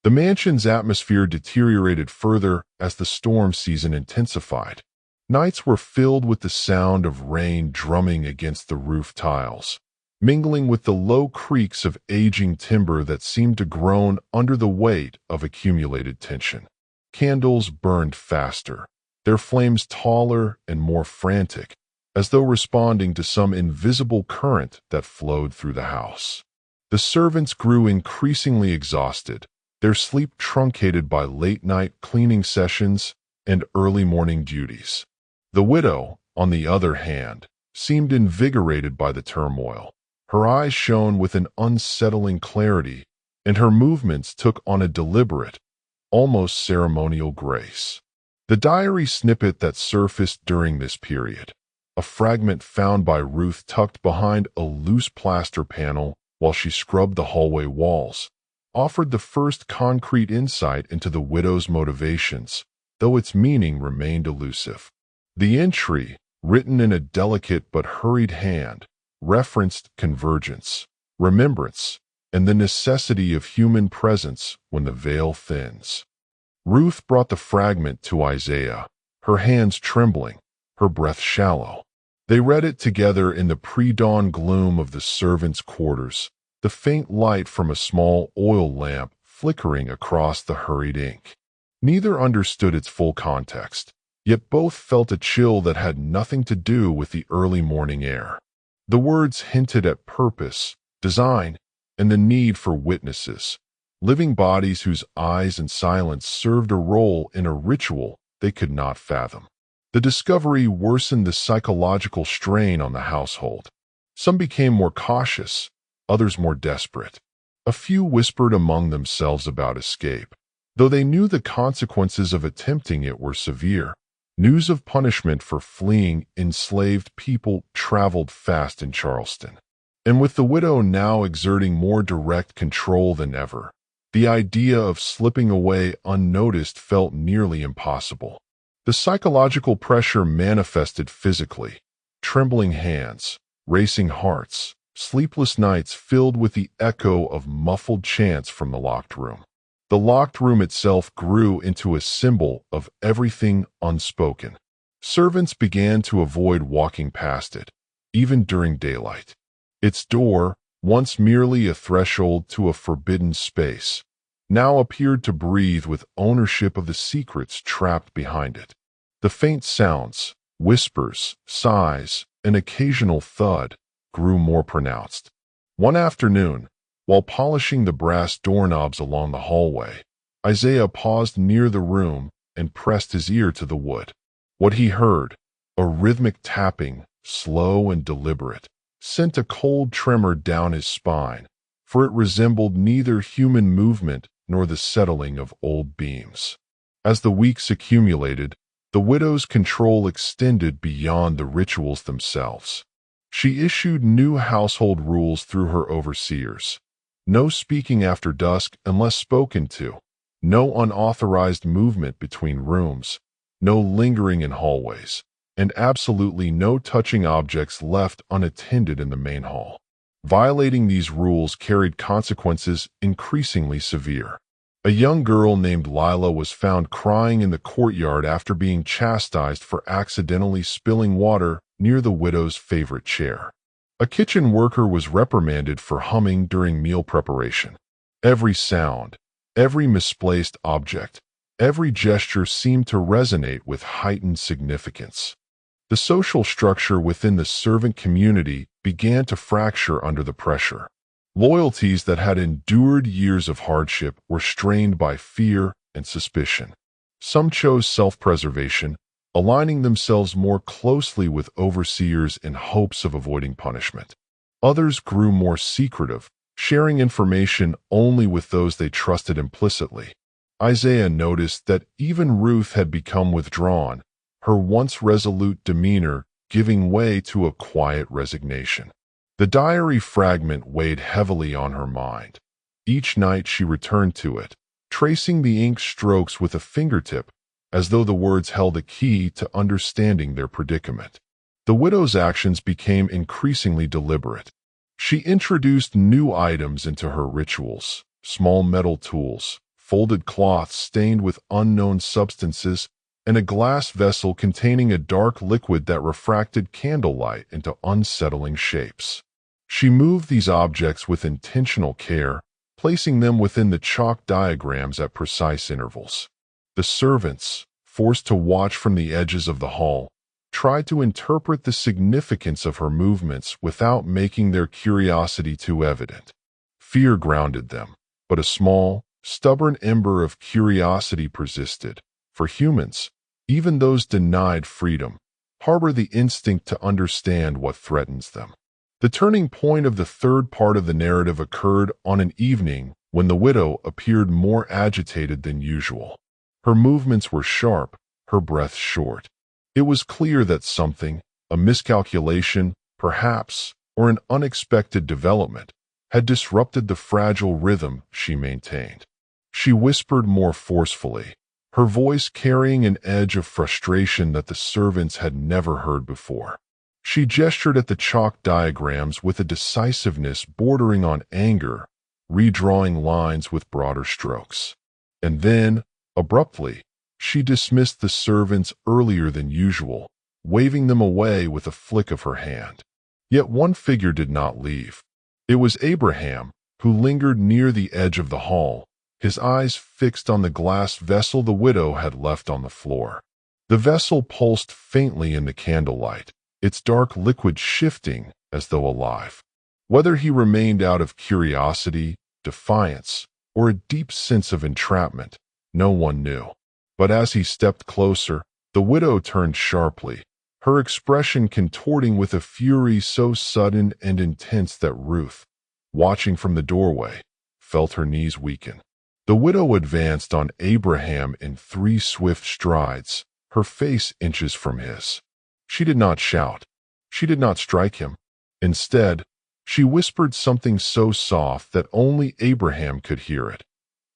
The mansion's atmosphere deteriorated further as the storm season intensified. Nights were filled with the sound of rain drumming against the roof tiles, mingling with the low creaks of aging timber that seemed to groan under the weight of accumulated tension. Candles burned faster, their flames taller and more frantic, as though responding to some invisible current that flowed through the house. The servants grew increasingly exhausted, their sleep truncated by late-night cleaning sessions and early morning duties. The widow, on the other hand, seemed invigorated by the turmoil. Her eyes shone with an unsettling clarity, and her movements took on a deliberate, almost ceremonial grace. The diary snippet that surfaced during this period, a fragment found by Ruth tucked behind a loose plaster panel while she scrubbed the hallway walls, offered the first concrete insight into the widow's motivations, though its meaning remained elusive. The entry, written in a delicate but hurried hand, referenced convergence, remembrance, and the necessity of human presence when the veil thins. Ruth brought the fragment to Isaiah, her hands trembling, her breath shallow. They read it together in the pre-dawn gloom of the servants' quarters, the faint light from a small oil lamp flickering across the hurried ink. Neither understood its full context, yet both felt a chill that had nothing to do with the early morning air. The words hinted at purpose, design, and the need for witnesses, living bodies whose eyes and silence served a role in a ritual they could not fathom. The discovery worsened the psychological strain on the household. Some became more cautious, others more desperate. A few whispered among themselves about escape, though they knew the consequences of attempting it were severe. News of punishment for fleeing enslaved people traveled fast in Charleston. And with the widow now exerting more direct control than ever, the idea of slipping away unnoticed felt nearly impossible. The psychological pressure manifested physically: trembling hands, racing hearts, sleepless nights filled with the echo of muffled chants from the locked room. The locked room itself grew into a symbol of everything unspoken. Servants began to avoid walking past it, even during daylight. Its door, once merely a threshold to a forbidden space, now appeared to breathe with ownership of the secrets trapped behind it. The faint sounds, whispers, sighs, an occasional thud, grew more pronounced. One afternoon, while polishing the brass doorknobs along the hallway, Isaiah paused near the room and pressed his ear to the wood. What he heard, a rhythmic tapping, slow and deliberate, sent a cold tremor down his spine, for it resembled neither human movement nor the settling of old beams. As the weeks accumulated, the widow's control extended beyond the rituals themselves. She issued new household rules through her overseers. No speaking after dusk unless spoken to, no unauthorized movement between rooms, no lingering in hallways, and absolutely no touching objects left unattended in the main hall. Violating these rules carried consequences increasingly severe. A young girl named Lila was found crying in the courtyard after being chastised for accidentally spilling water near the widow's favorite chair. A kitchen worker was reprimanded for humming during meal preparation. Every sound, every misplaced object, every gesture seemed to resonate with heightened significance. The social structure within the servant community began to fracture under the pressure. Loyalties that had endured years of hardship were strained by fear and suspicion. Some chose self-preservation, aligning themselves more closely with overseers in hopes of avoiding punishment. Others grew more secretive, sharing information only with those they trusted implicitly. Isaiah noticed that even Ruth had become withdrawn, her once resolute demeanor giving way to a quiet resignation. The diary fragment weighed heavily on her mind. Each night she returned to it, tracing the ink strokes with a fingertip, as though the words held a key to understanding their predicament. The widow's actions became increasingly deliberate. She introduced new items into her rituals, small metal tools, folded cloths stained with unknown substances, and a glass vessel containing a dark liquid that refracted candlelight into unsettling shapes. She moved these objects with intentional care, placing them within the chalk diagrams at precise intervals. The servants, forced to watch from the edges of the hall, tried to interpret the significance of her movements without making their curiosity too evident. Fear grounded them, but a small, stubborn ember of curiosity persisted. For humans, even those denied freedom, harbor the instinct to understand what threatens them. The turning point of the third part of the narrative occurred on an evening when the widow appeared more agitated than usual. Her movements were sharp, her breath short. It was clear that something, a miscalculation, perhaps, or an unexpected development, had disrupted the fragile rhythm she maintained. She whispered more forcefully, her voice carrying an edge of frustration that the servants had never heard before. She gestured at the chalk diagrams with a decisiveness bordering on anger, redrawing lines with broader strokes. And then, abruptly, she dismissed the servants earlier than usual, waving them away with a flick of her hand. Yet one figure did not leave. It was Abraham, who lingered near the edge of the hall, his eyes fixed on the glass vessel the widow had left on the floor. The vessel pulsed faintly in the candlelight, its dark liquid shifting as though alive. Whether he remained out of curiosity, defiance, or a deep sense of entrapment, no one knew. But as he stepped closer, the widow turned sharply, her expression contorting with a fury so sudden and intense that Ruth, watching from the doorway, felt her knees weaken. The widow advanced on Abraham in 3 swift strides, her face inches from his. She did not shout. She did not strike him. Instead, she whispered something so soft that only Abraham could hear it.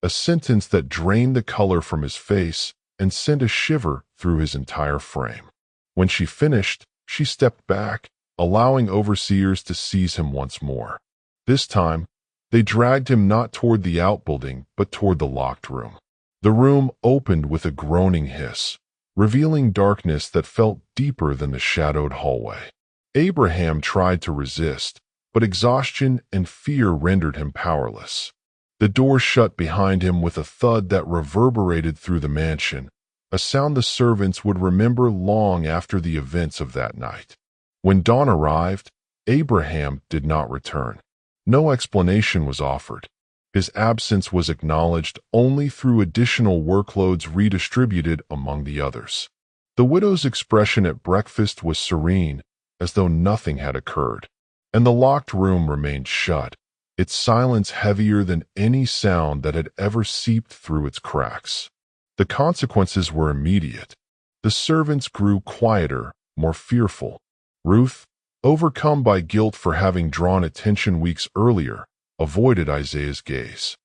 A sentence that drained the color from his face and sent a shiver through his entire frame. When she finished, she stepped back, allowing overseers to seize him once more. This time, they dragged him not toward the outbuilding, but toward the locked room. The room opened with a groaning hiss, revealing darkness that felt deeper than the shadowed hallway. Abraham tried to resist, but exhaustion and fear rendered him powerless. The door shut behind him with a thud that reverberated through the mansion, a sound the servants would remember long after the events of that night. When dawn arrived, Abraham did not return. No explanation was offered. His absence was acknowledged only through additional workloads redistributed among the others. The widow's expression at breakfast was serene, as though nothing had occurred, and the locked room remained shut, its silence heavier than any sound that had ever seeped through its cracks. The consequences were immediate. The servants grew quieter, more fearful. Ruth, overcome by guilt for having drawn attention weeks earlier, avoided Isaiah's gaze.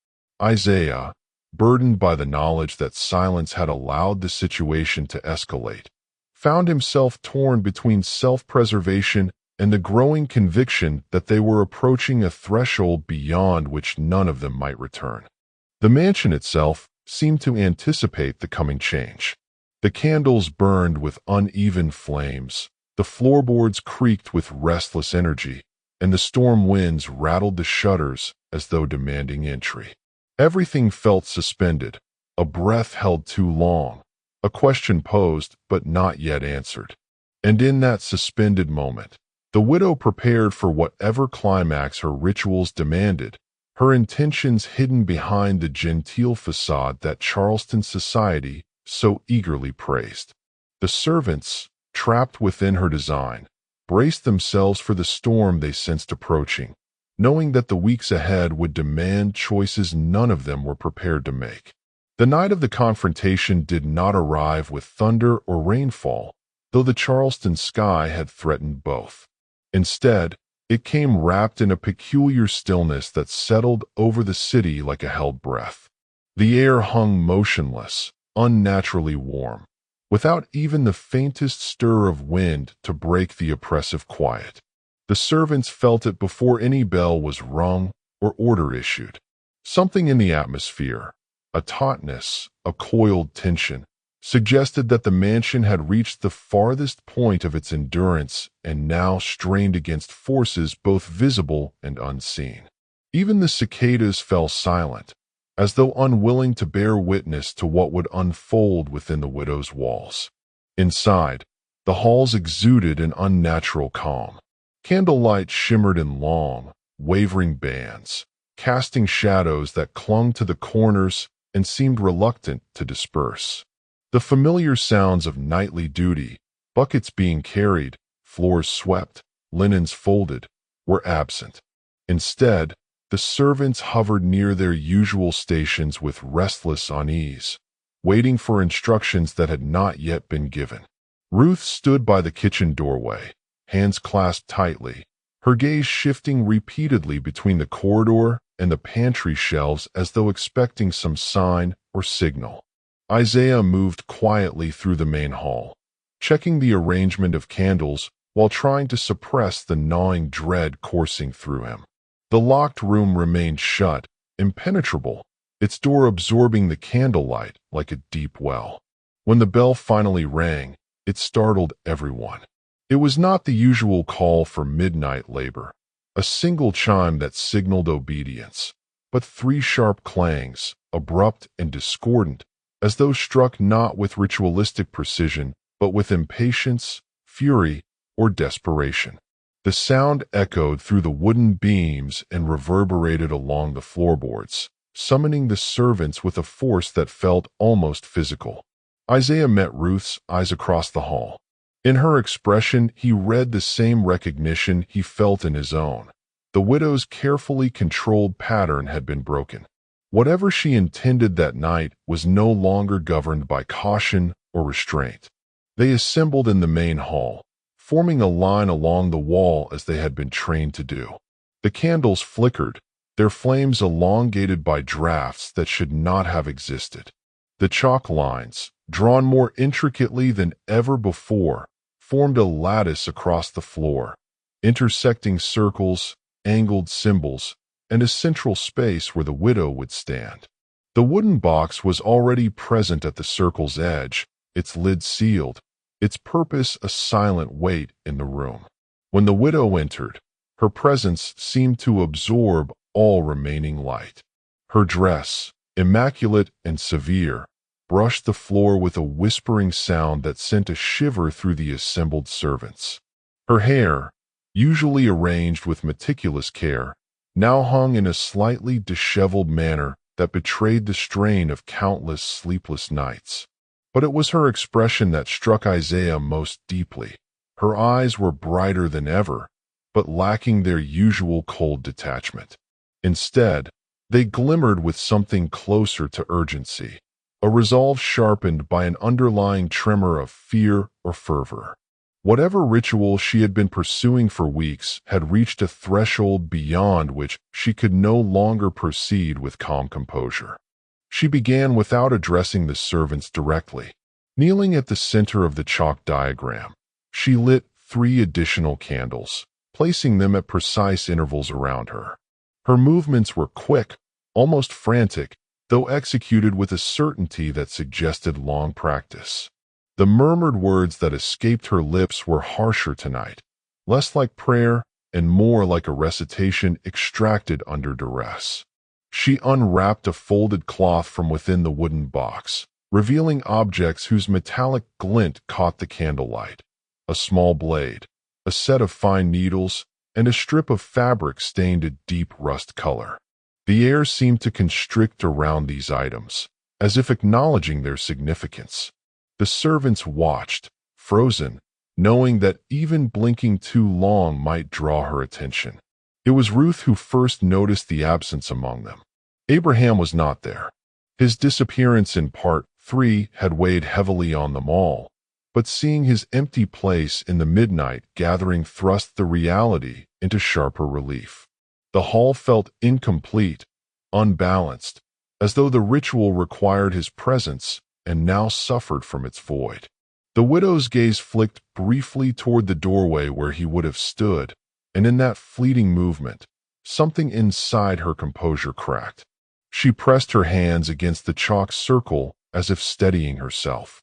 Isaiah, burdened by the knowledge that silence had allowed the situation to escalate, found himself torn between self-preservation and the growing conviction that they were approaching a threshold beyond which none of them might return. The mansion itself seemed to anticipate the coming change. The candles burned with uneven flames, the floorboards creaked with restless energy, and the storm winds rattled the shutters as though demanding entry. Everything felt suspended, a breath held too long, a question posed but not yet answered. And in that suspended moment, the widow prepared for whatever climax her rituals demanded, her intentions hidden behind the genteel facade that Charleston society so eagerly praised. The servants, trapped within her design, braced themselves for the storm they sensed approaching, knowing that the weeks ahead would demand choices none of them were prepared to make. The night of the confrontation did not arrive with thunder or rainfall, though the Charleston sky had threatened both. Instead, it came wrapped in a peculiar stillness that settled over the city like a held breath. The air hung motionless, unnaturally warm, without even the faintest stir of wind to break the oppressive quiet. The servants felt it before any bell was rung or order issued. Something in the atmosphere, a tautness, a coiled tension, suggested that the mansion had reached the farthest point of its endurance and now strained against forces both visible and unseen. Even the cicadas fell silent, as though unwilling to bear witness to what would unfold within the widow's walls. Inside, the halls exuded an unnatural calm. Candlelight shimmered in long, wavering bands, casting shadows that clung to the corners and seemed reluctant to disperse. The familiar sounds of nightly duty, buckets being carried, floors swept, linens folded, were absent. Instead, the servants hovered near their usual stations with restless unease, waiting for instructions that had not yet been given. Ruth stood by the kitchen doorway, hands clasped tightly, her gaze shifting repeatedly between the corridor and the pantry shelves as though expecting some sign or signal. Isaiah moved quietly through the main hall, checking the arrangement of candles while trying to suppress the gnawing dread coursing through him. The locked room remained shut, impenetrable, its door absorbing the candlelight like a deep well. When the bell finally rang, it startled everyone. It was not the usual call for midnight labor, a single chime that signaled obedience, but three sharp clangs, abrupt and discordant, as though struck not with ritualistic precision, but with impatience, fury, or desperation. The sound echoed through the wooden beams and reverberated along the floorboards, summoning the servants with a force that felt almost physical. Isaiah met Ruth's eyes across the hall. In her expression, he read the same recognition he felt in his own. The widow's carefully controlled pattern had been broken. Whatever she intended that night was no longer governed by caution or restraint. They assembled in the main hall, forming a line along the wall as they had been trained to do. The candles flickered, their flames elongated by drafts that should not have existed. The chalk lines, drawn more intricately than ever before, formed a lattice across the floor, intersecting circles, angled symbols, and a central space where the widow would stand. The wooden box was already present at the circle's edge, its lid sealed, its purpose a silent weight in the room. When the widow entered, her presence seemed to absorb all remaining light. Her dress, immaculate and severe, brushed the floor with a whispering sound that sent a shiver through the assembled servants. Her hair, usually arranged with meticulous care, now hung in a slightly disheveled manner that betrayed the strain of countless sleepless nights. But it was her expression that struck Isaiah most deeply. Her eyes were brighter than ever, but lacking their usual cold detachment. Instead, they glimmered with something closer to urgency, a resolve sharpened by an underlying tremor of fear or fervor. Whatever ritual she had been pursuing for weeks had reached a threshold beyond which she could no longer proceed with calm composure. She began without addressing the servants directly. Kneeling at the center of the chalk diagram, she lit 3 additional candles, placing them at precise intervals around her. Her movements were quick, almost frantic, though executed with a certainty that suggested long practice. The murmured words that escaped her lips were harsher tonight, less like prayer and more like a recitation extracted under duress. She unwrapped a folded cloth from within the wooden box, revealing objects whose metallic glint caught the candlelight. A small blade, a set of fine needles, and a strip of fabric stained a deep rust color. The air seemed to constrict around these items, as if acknowledging their significance. The servants watched, frozen, knowing that even blinking too long might draw her attention. It was Ruth who first noticed the absence among them. Abraham was not there. His disappearance in Part 3 had weighed heavily on them all, but seeing his empty place in the midnight gathering thrust the reality into sharper relief. The hall felt incomplete, unbalanced, as though the ritual required his presence and now suffered from its void. The widow's gaze flicked briefly toward the doorway where he would have stood, and in that fleeting movement, something inside her composure cracked. She pressed her hands against the chalk circle as if steadying herself.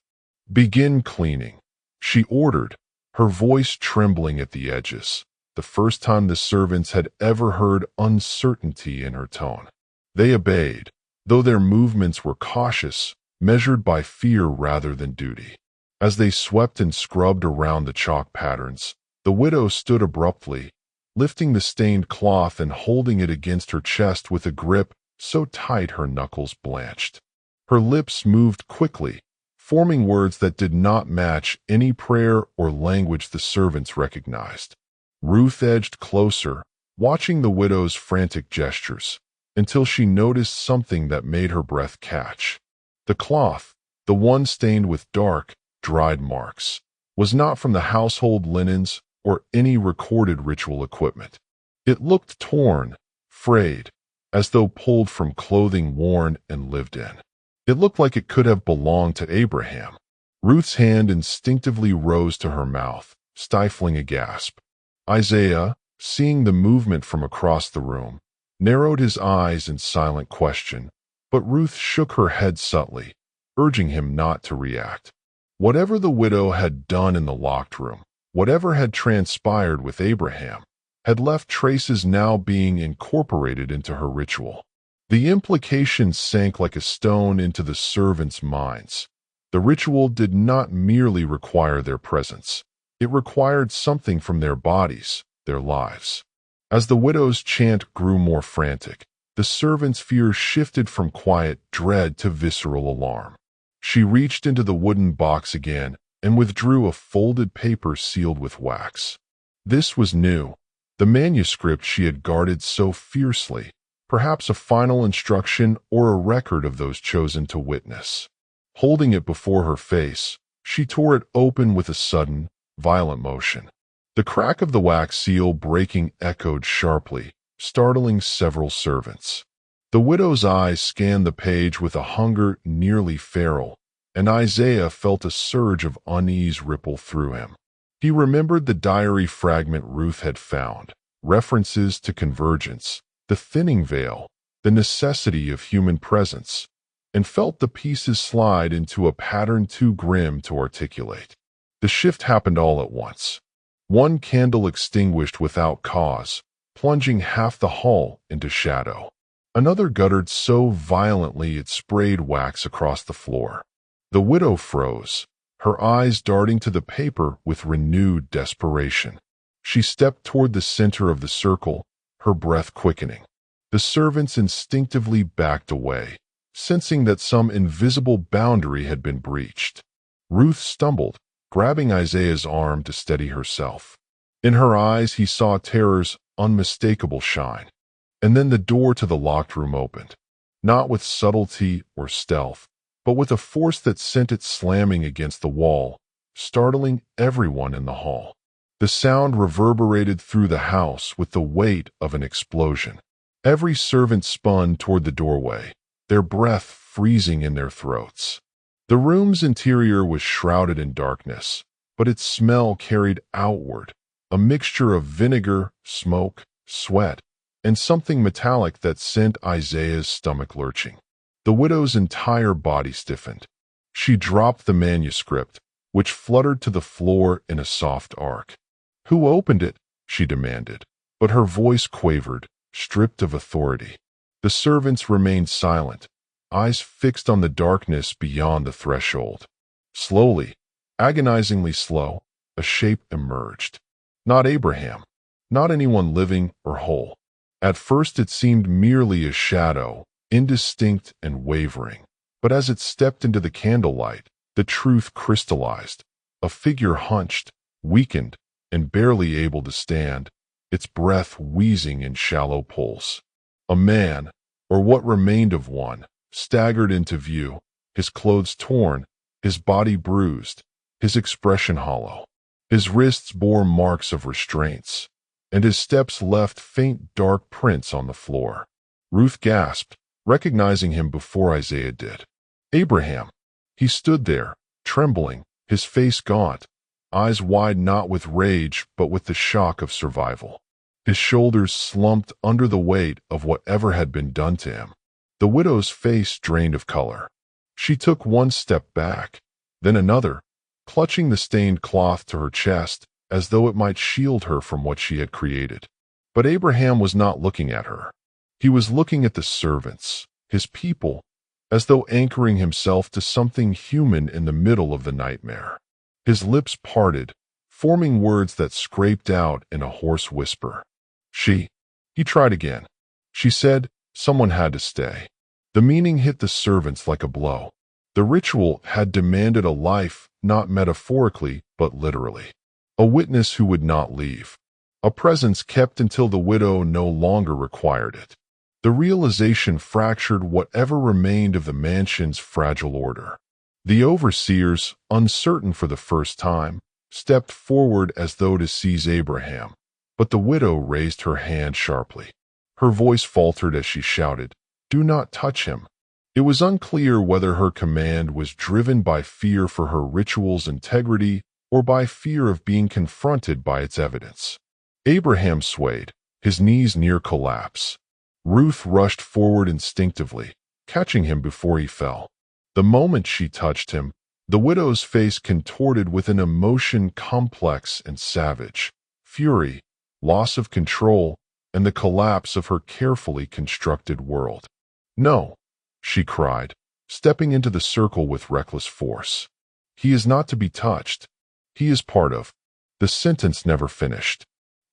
"Begin cleaning," she ordered, her voice trembling at the edges, the first time the servants had ever heard uncertainty in her tone. They obeyed, though their movements were cautious, measured by fear rather than duty. As they swept and scrubbed around the chalk patterns, the widow stood abruptly, lifting the stained cloth and holding it against her chest with a grip so tight her knuckles blanched. Her lips moved quickly, forming words that did not match any prayer or language the servants recognized. Ruth edged closer, watching the widow's frantic gestures, until she noticed something that made her breath catch. The cloth, the one stained with dark, dried marks, was not from the household linens or any recorded ritual equipment. It looked torn, frayed, as though pulled from clothing worn and lived in. It looked like it could have belonged to Abraham. Ruth's hand instinctively rose to her mouth, stifling a gasp. Isaiah, seeing the movement from across the room, narrowed his eyes in silent question, but Ruth shook her head subtly, urging him not to react. Whatever the widow had done in the locked room, whatever had transpired with Abraham, had left traces now being incorporated into her ritual. The implication sank like a stone into the servants' minds. The ritual did not merely require their presence. It required something from their bodies, their lives. As the widow's chant grew more frantic, the servant's fear shifted from quiet dread to visceral alarm. She reached into the wooden box again and withdrew a folded paper sealed with wax. This was new, the manuscript she had guarded so fiercely, perhaps a final instruction or a record of those chosen to witness. Holding it before her face, she tore it open with a sudden, violent motion. The crack of the wax seal breaking echoed sharply, startling several servants. The widow's eyes scanned the page with a hunger nearly feral, and Isaiah felt a surge of unease ripple through him. He remembered the diary fragment Ruth had found, references to convergence, the thinning veil, the necessity of human presence, and felt the pieces slide into a pattern too grim to articulate. The shift happened all at once. One candle extinguished without cause, plunging half the hall into shadow. Another guttered so violently it sprayed wax across the floor. The widow froze, her eyes darting to the paper with renewed desperation. She stepped toward the center of the circle, her breath quickening. The servants instinctively backed away, sensing that some invisible boundary had been breached. Ruth stumbled, grabbing Isaiah's arm to steady herself. In her eyes he saw terror's unmistakable shine. And then the door to the locked room opened, not with subtlety or stealth, but with a force that sent it slamming against the wall, startling everyone in the hall. The sound reverberated through the house with the weight of an explosion. Every servant spun toward the doorway, their breath freezing in their throats. The room's interior was shrouded in darkness, but its smell carried outward, a mixture of vinegar, smoke, sweat, and something metallic that sent Isaiah's stomach lurching. The widow's entire body stiffened. She dropped the manuscript, which fluttered to the floor in a soft arc. "Who opened it?" she demanded, but her voice quavered, stripped of authority. The servants remained silent, eyes fixed on the darkness beyond the threshold. Slowly, agonizingly slow, a shape emerged. Not Abraham, not anyone living or whole. At first it seemed merely a shadow, indistinct and wavering. But as it stepped into the candlelight, the truth crystallized. A figure hunched, weakened, and barely able to stand, its breath wheezing in shallow pulse. A man, or what remained of one, staggered into view, his clothes torn, his body bruised, his expression hollow. His wrists bore marks of restraints, and his steps left faint dark prints on the floor. Ruth gasped, recognizing him before Isaiah did. Abraham. He stood there, trembling, his face gaunt, eyes wide not with rage but with the shock of survival. His shoulders slumped under the weight of whatever had been done to him. The widow's face drained of color. She took one step back, then another, clutching the stained cloth to her chest as though it might shield her from what she had created. But Abraham was not looking at her. He was looking at the servants, his people, as though anchoring himself to something human in the middle of the nightmare. His lips parted, forming words that scraped out in a hoarse whisper. He tried again. She said, someone had to stay. The meaning hit the servants like a blow. The ritual had demanded a life, not metaphorically, but literally. A witness who would not leave. A presence kept until the widow no longer required it. The realization fractured whatever remained of the mansion's fragile order. The overseers, uncertain for the first time, stepped forward as though to seize Abraham, but the widow raised her hand sharply. Her voice faltered as she shouted, "Do not touch him." It was unclear whether her command was driven by fear for her ritual's integrity or by fear of being confronted by its evidence. Abraham swayed, his knees near collapse. Ruth rushed forward instinctively, catching him before he fell. The moment she touched him, the widow's face contorted with an emotion complex and savage: fury, loss of control, and the collapse of her carefully constructed world. "No," she cried, stepping into the circle with reckless force. "He is not to be touched. He is part of—" The sentence never finished.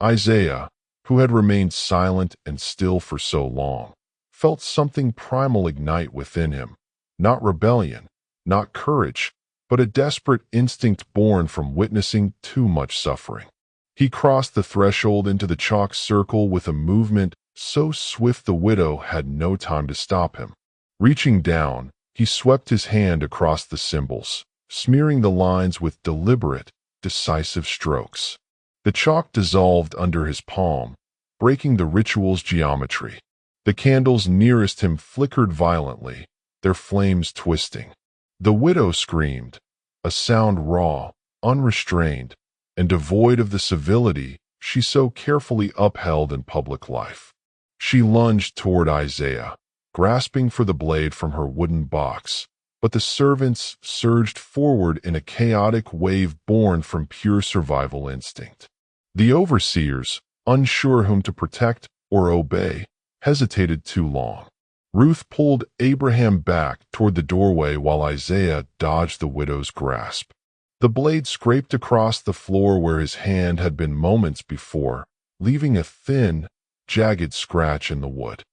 Isaiah, who had remained silent and still for so long, felt something primal ignite within him. Not rebellion, not courage, but a desperate instinct born from witnessing too much suffering. He crossed the threshold into the chalk circle with a movement so swift the widow had no time to stop him. Reaching down, he swept his hand across the symbols, smearing the lines with deliberate, decisive strokes. The chalk dissolved under his palm, breaking the ritual's geometry. The candles nearest him flickered violently, their flames twisting. The widow screamed, a sound raw, unrestrained, and devoid of the civility she so carefully upheld in public life. She lunged toward Isaiah, grasping for the blade from her wooden box, but the servants surged forward in a chaotic wave born from pure survival instinct. The overseers, unsure whom to protect or obey, hesitated too long. Ruth pulled Abraham back toward the doorway while Isaiah dodged the widow's grasp. The blade scraped across the floor where his hand had been moments before, leaving a thin, jagged scratch in the wood.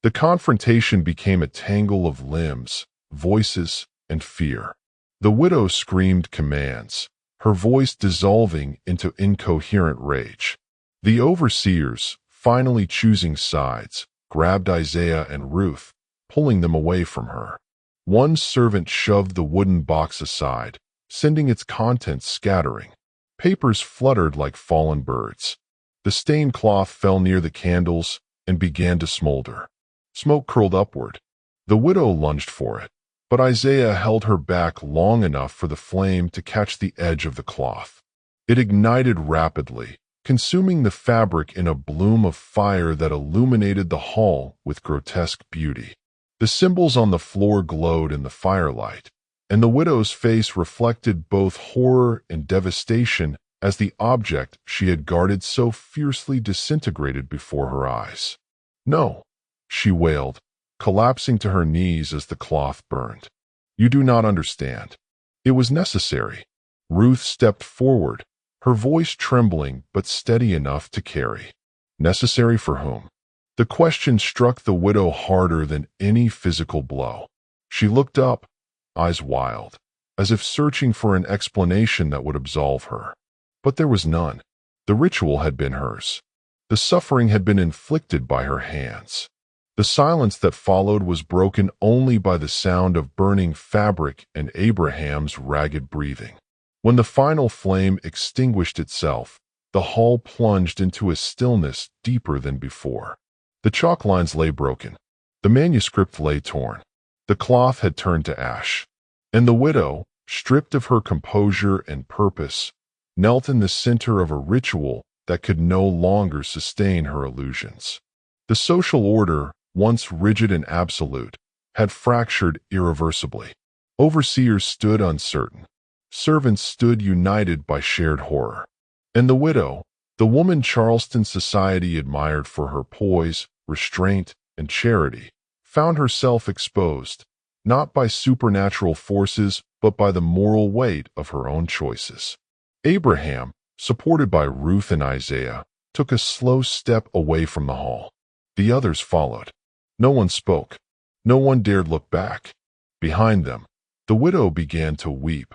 The confrontation became a tangle of limbs, voices, and fear. The widow screamed commands, her voice dissolving into incoherent rage. The overseers, finally choosing sides, grabbed Isaiah and Ruth, pulling them away from her. One servant shoved the wooden box aside, sending its contents scattering. Papers fluttered like fallen birds. The stained cloth fell near the candles and began to smolder. Smoke curled upward. The widow lunged for it, but Isaiah held her back long enough for the flame to catch the edge of the cloth. It ignited rapidly, consuming the fabric in a bloom of fire that illuminated the hall with grotesque beauty. The symbols on the floor glowed in the firelight, and the widow's face reflected both horror and devastation as the object she had guarded so fiercely disintegrated before her eyes. "No," she wailed, collapsing to her knees as the cloth burned. "You do not understand. It was necessary." Ruth stepped forward, her voice trembling but steady enough to carry. Necessary for whom? The question struck the widow harder than any physical blow. She looked up, eyes wild, as if searching for an explanation that would absolve her. But there was none. The ritual had been hers. The suffering had been inflicted by her hands. The silence that followed was broken only by the sound of burning fabric and Abraham's ragged breathing. When the final flame extinguished itself, the hall plunged into a stillness deeper than before. The chalk lines lay broken. The manuscript lay torn. The cloth had turned to ash. And the widow, stripped of her composure and purpose, knelt in the center of a ritual that could no longer sustain her illusions. The social order, once rigid and absolute, had fractured irreversibly. Overseers stood uncertain. Servants stood united by shared horror. And the widow, the woman Charleston society admired for her poise, restraint, and charity, found herself exposed, not by supernatural forces, but by the moral weight of her own choices. Abraham, supported by Ruth and Isaiah, took a slow step away from the hall. The others followed. No one spoke. No one dared look back. Behind them, the widow began to weep,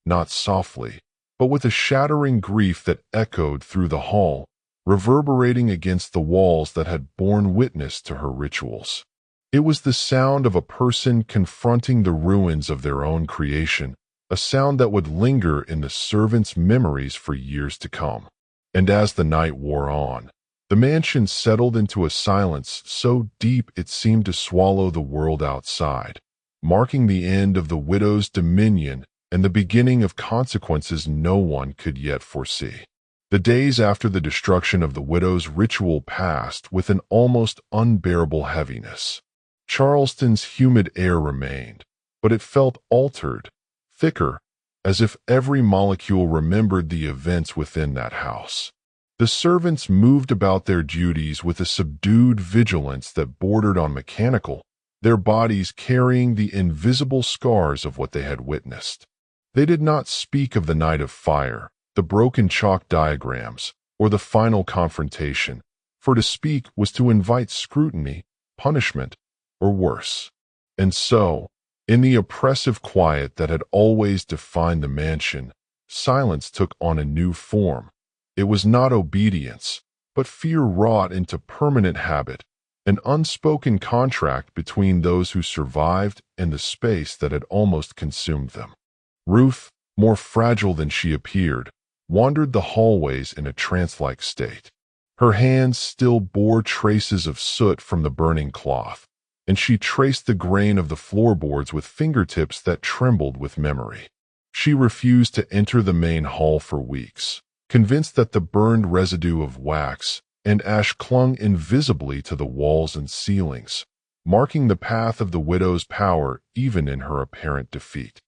not softly, but with a shattering grief that echoed through the hall, reverberating against the walls that had borne witness to her rituals. It was the sound of a person confronting the ruins of their own creation, a sound that would linger in the servants' memories for years to come. And as the night wore on, the mansion settled into a silence so deep it seemed to swallow the world outside, marking the end of the widow's dominion and the beginning of consequences no one could yet foresee. The days after the destruction of the widow's ritual passed with an almost unbearable heaviness. Charleston's humid air remained, but it felt altered, thicker, as if every molecule remembered the events within that house. The servants moved about their duties with a subdued vigilance that bordered on mechanical, their bodies carrying the invisible scars of what they had witnessed. They did not speak of the night of fire, the broken chalk diagrams, or the final confrontation, for to speak was to invite scrutiny, punishment, or worse. And so, in the oppressive quiet that had always defined the mansion, silence took on a new form. It was not obedience, but fear wrought into permanent habit, an unspoken contract between those who survived and the space that had almost consumed them. Ruth, more fragile than she appeared, wandered the hallways in a trance-like state. Her hands still bore traces of soot from the burning cloth, and she traced the grain of the floorboards with fingertips that trembled with memory. She refused to enter the main hall for weeks, convinced that the burned residue of wax and ash clung invisibly to the walls and ceilings, marking the path of the widow's power even in her apparent defeat.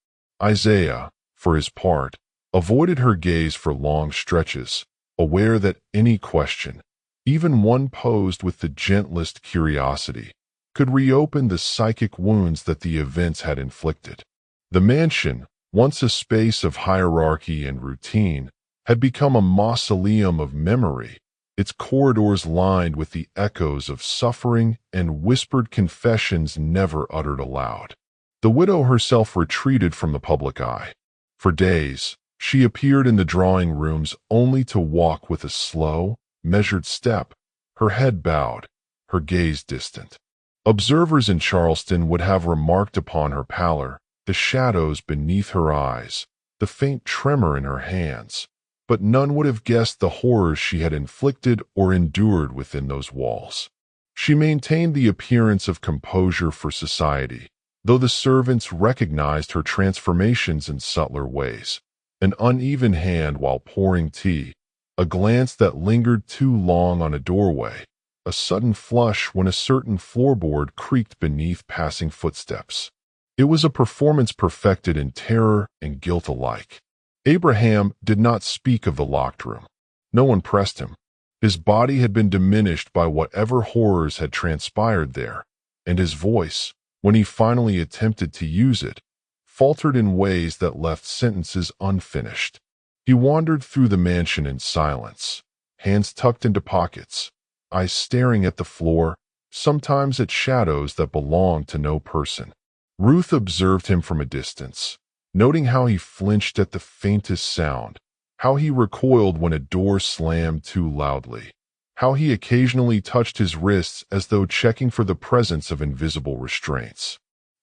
Isaiah, for his part, avoided her gaze for long stretches, aware that any question, even one posed with the gentlest curiosity, could reopen the psychic wounds that the events had inflicted. The mansion, once a space of hierarchy and routine, had become a mausoleum of memory, its corridors lined with the echoes of suffering and whispered confessions never uttered aloud. The widow herself retreated from the public eye. For days, she appeared in the drawing rooms only to walk with a slow, measured step, her head bowed, her gaze distant. Observers in Charleston would have remarked upon her pallor, the shadows beneath her eyes, the faint tremor in her hands, but none would have guessed the horrors she had inflicted or endured within those walls. She maintained the appearance of composure for society, though the servants recognized her transformations in subtler ways. An uneven hand while pouring tea, a glance that lingered too long on a doorway, a sudden flush when a certain floorboard creaked beneath passing footsteps. It was a performance perfected in terror and guilt alike. Abraham did not speak of the locked room. No one pressed him. His body had been diminished by whatever horrors had transpired there, and his voice, when he finally attempted to use it, faltered in ways that left sentences unfinished. He wandered through the mansion in silence, hands tucked into pockets, eyes staring at the floor, sometimes at shadows that belonged to no person. Ruth observed him from a distance, noting how he flinched at the faintest sound, how he recoiled when a door slammed too loudly. how he occasionally touched his wrists as though checking for the presence of invisible restraints.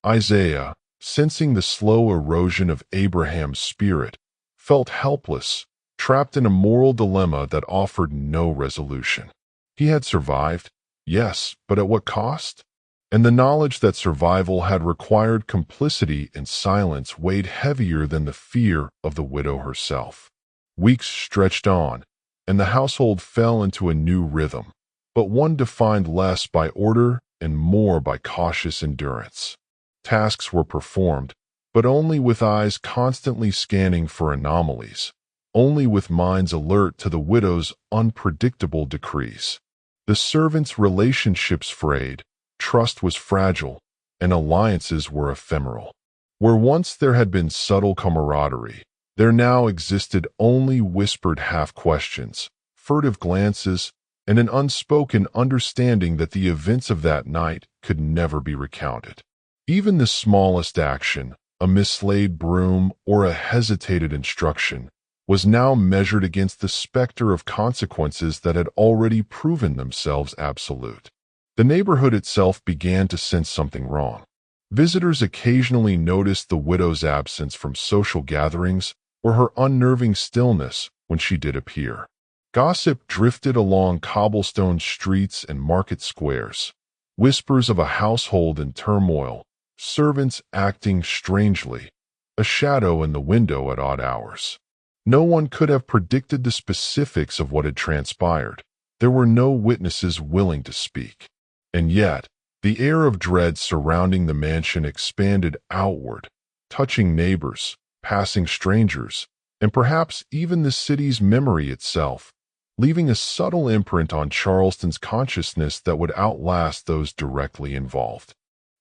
Isaiah, sensing the slow erosion of Abraham's spirit, felt helpless, trapped in a moral dilemma that offered no resolution. He had survived, yes, but at what cost? And the knowledge that survival had required complicity and silence weighed heavier than the fear of the widow herself. Weeks stretched on, and the household fell into a new rhythm, but one defined less by order and more by cautious endurance. Tasks were performed, but only with eyes constantly scanning for anomalies, only with minds alert to the widow's unpredictable decrees. The servants' relationships frayed, trust was fragile, and alliances were ephemeral. Where once there had been subtle camaraderie, there now existed only whispered half-questions, furtive glances, and an unspoken understanding that the events of that night could never be recounted. Even the smallest action, a mislaid broom or a hesitated instruction, was now measured against the specter of consequences that had already proven themselves absolute. The neighborhood itself began to sense something wrong. Visitors occasionally noticed the widow's absence from social gatherings or her unnerving stillness when she did appear. Gossip drifted along cobblestone streets and market squares, whispers of a household in turmoil, servants acting strangely, a shadow in the window at odd hours. No one could have predicted the specifics of what had transpired. There were no witnesses willing to speak. And yet, the air of dread surrounding the mansion expanded outward, touching neighbors, passing strangers, and perhaps even the city's memory itself, leaving a subtle imprint on Charleston's consciousness that would outlast those directly involved.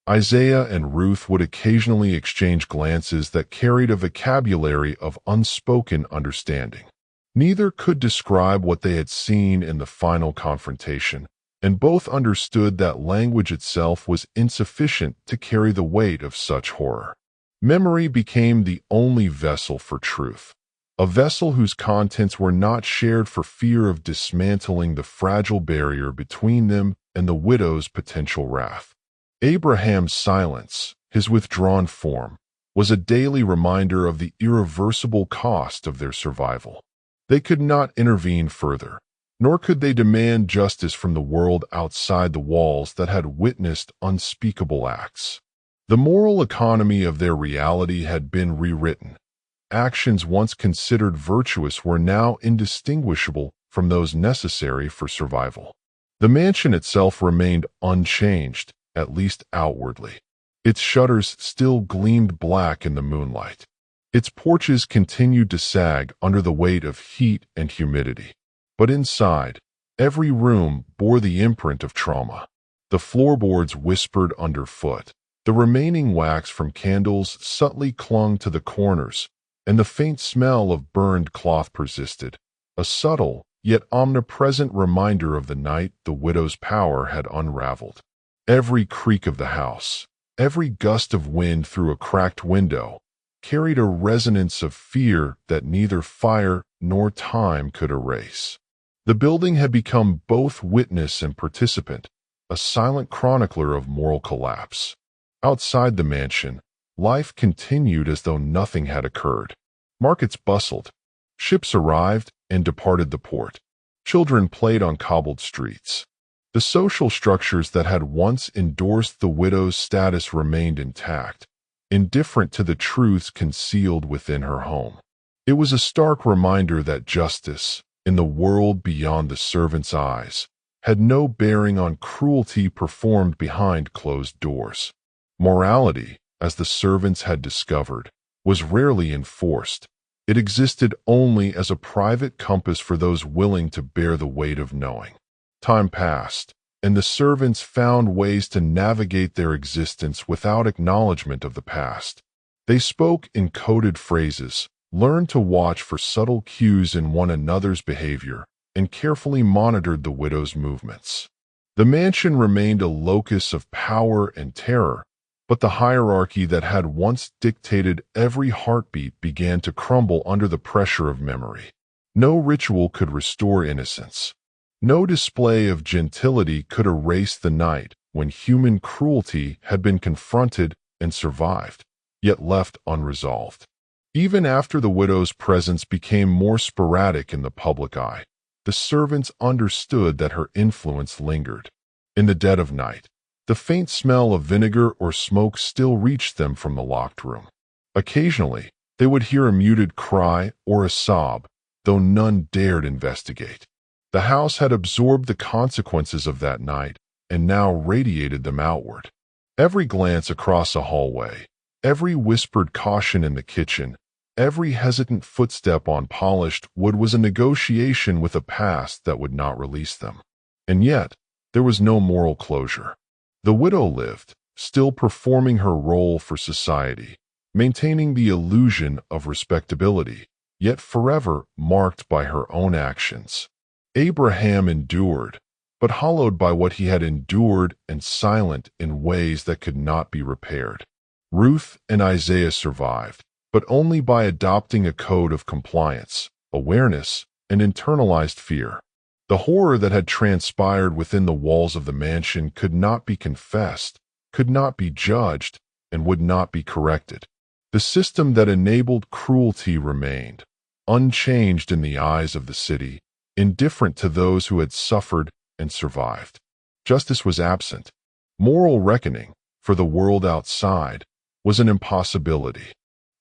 Isaiah and Ruth would occasionally exchange glances that carried a vocabulary of unspoken understanding. Neither could describe what they had seen in the final confrontation, and both understood that language itself was insufficient to carry the weight of such horror. Memory became the only vessel for truth, a vessel whose contents were not shared for fear of dismantling the fragile barrier between them and the widow's potential wrath. Abraham's silence, his withdrawn form, was a daily reminder of the irreversible cost of their survival. They could not intervene further, nor could they demand justice from the world outside the walls that had witnessed unspeakable acts. The moral economy of their reality had been rewritten. Actions once considered virtuous were now indistinguishable from those necessary for survival. The mansion itself remained unchanged, at least outwardly. Its shutters still gleamed black in the moonlight. Its porches continued to sag under the weight of heat and humidity. But inside, every room bore the imprint of trauma. The floorboards whispered underfoot. The remaining wax from candles subtly clung to the corners, and the faint smell of burned cloth persisted, a subtle yet omnipresent reminder of the night the widow's power had unraveled. Every creak of the house, every gust of wind through a cracked window, carried a resonance of fear that neither fire nor time could erase. The building had become both witness and participant, a silent chronicler of moral collapse. Outside the mansion, life continued as though nothing had occurred. Markets bustled. Ships arrived and departed the port. Children played on cobbled streets. The social structures that had once endorsed the widow's status remained intact, indifferent to the truths concealed within her home. It was a stark reminder that justice, in the world beyond the servant's eyes, had no bearing on cruelty performed behind closed doors. Morality, as the servants had discovered, was rarely enforced. It existed only as a private compass for those willing to bear the weight of knowing. Time passed, and the servants found ways to navigate their existence without acknowledgement of the past. They spoke in coded phrases, learned to watch for subtle cues in one another's behavior, and carefully monitored the widow's movements. The mansion remained a locus of power and terror, but the hierarchy that had once dictated every heartbeat began to crumble under the pressure of memory. No ritual could restore innocence. No display of gentility could erase the night when human cruelty had been confronted and survived, yet left unresolved. Even after the widow's presence became more sporadic in the public eye, the servants understood that her influence lingered. In the dead of night, the faint smell of vinegar or smoke still reached them from the locked room. Occasionally, they would hear a muted cry or a sob, though none dared investigate. The house had absorbed the consequences of that night and now radiated them outward. Every glance across a hallway, every whispered caution in the kitchen, every hesitant footstep on polished wood was a negotiation with a past that would not release them. And yet, there was no moral closure. The widow lived, still performing her role for society, maintaining the illusion of respectability, yet forever marked by her own actions. Abraham endured, but hollowed by what he had endured and silent in ways that could not be repaired. Ruth and Isaiah survived, but only by adopting a code of compliance, awareness, and internalized fear. The horror that had transpired within the walls of the mansion could not be confessed, could not be judged, and would not be corrected. The system that enabled cruelty remained, unchanged in the eyes of the city, indifferent to those who had suffered and survived. Justice was absent. Moral reckoning, for the world outside, was an impossibility.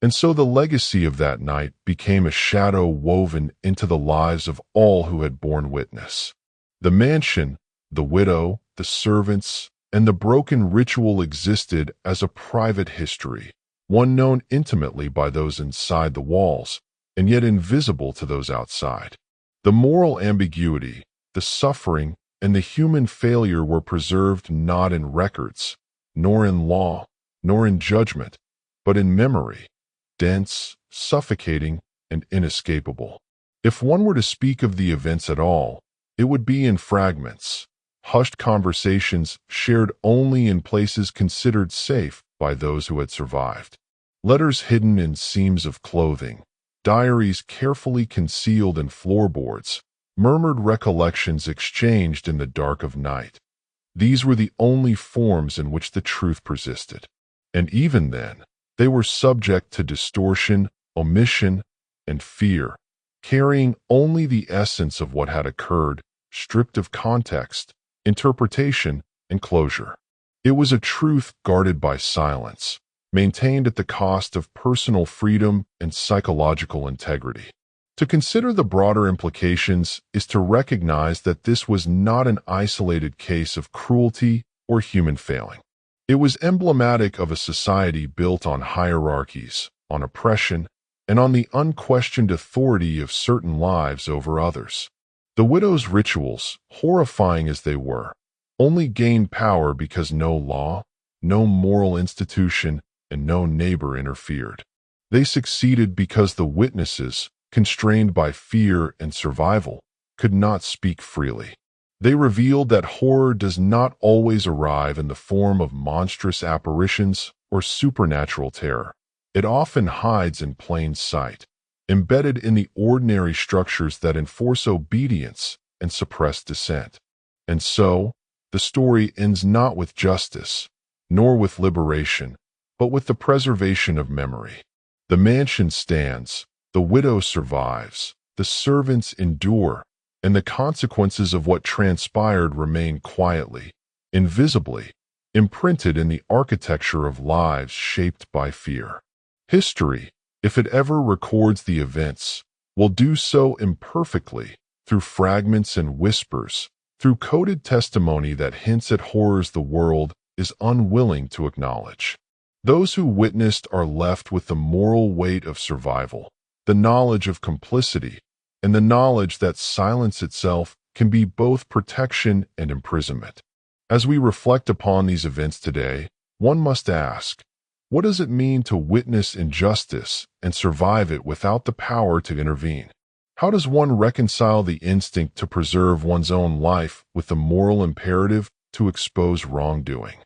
And so the legacy of that night became a shadow woven into the lives of all who had borne witness. The mansion, the widow, the servants, and the broken ritual existed as a private history, one known intimately by those inside the walls, and yet invisible to those outside. The moral ambiguity, the suffering, and the human failure were preserved not in records, nor in law, nor in judgment, but in memory, dense, suffocating, and inescapable. If one were to speak of the events at all, it would be in fragments, hushed conversations shared only in places considered safe by those who had survived. Letters hidden in seams of clothing, diaries carefully concealed in floorboards, murmured recollections exchanged in the dark of night. These were the only forms in which the truth persisted. And even then, they were subject to distortion, omission, and fear, carrying only the essence of what had occurred, stripped of context, interpretation, and closure. It was a truth guarded by silence, maintained at the cost of personal freedom and psychological integrity. To consider the broader implications is to recognize that this was not an isolated case of cruelty or human failing. It was emblematic of a society built on hierarchies, on oppression, and on the unquestioned authority of certain lives over others. The widow's rituals, horrifying as they were, only gained power because no law, no moral institution, and no neighbor interfered. They succeeded because the witnesses, constrained by fear and survival, could not speak freely. They revealed that horror does not always arrive in the form of monstrous apparitions or supernatural terror. It often hides in plain sight, embedded in the ordinary structures that enforce obedience and suppress dissent. And so, the story ends not with justice, nor with liberation, but with the preservation of memory. The mansion stands, the widow survives, the servants endure, and the consequences of what transpired remain quietly, invisibly, imprinted in the architecture of lives shaped by fear. History, if it ever records the events, will do so imperfectly, through fragments and whispers, through coded testimony that hints at horrors the world is unwilling to acknowledge. Those who witnessed are left with the moral weight of survival, the knowledge of complicity, and the knowledge that silence itself can be both protection and imprisonment. As we reflect upon these events today, one must ask, what does it mean to witness injustice and survive it without the power to intervene? How does one reconcile the instinct to preserve one's own life with the moral imperative to expose wrongdoing?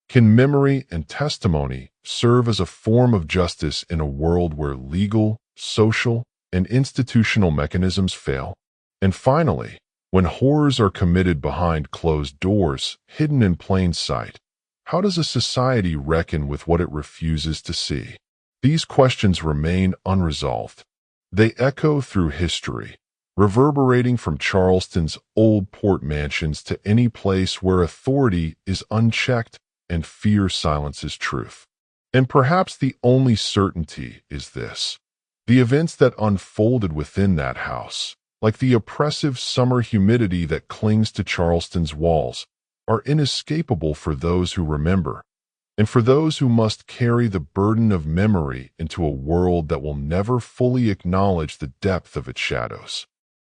Can memory and testimony serve as a form of justice in a world where legal, social, and institutional mechanisms fail? And finally, When horrors are committed behind closed doors, hidden in plain sight, how does a society reckon with what it refuses to see? These questions remain unresolved. They echo through history, reverberating from Charleston's old port mansions to any place where authority is unchecked and fear silences truth. And perhaps the only certainty is this: the events that unfolded within that house, like the oppressive summer humidity that clings to Charleston's walls, are inescapable for those who remember, and for those who must carry the burden of memory into a world that will never fully acknowledge the depth of its shadows.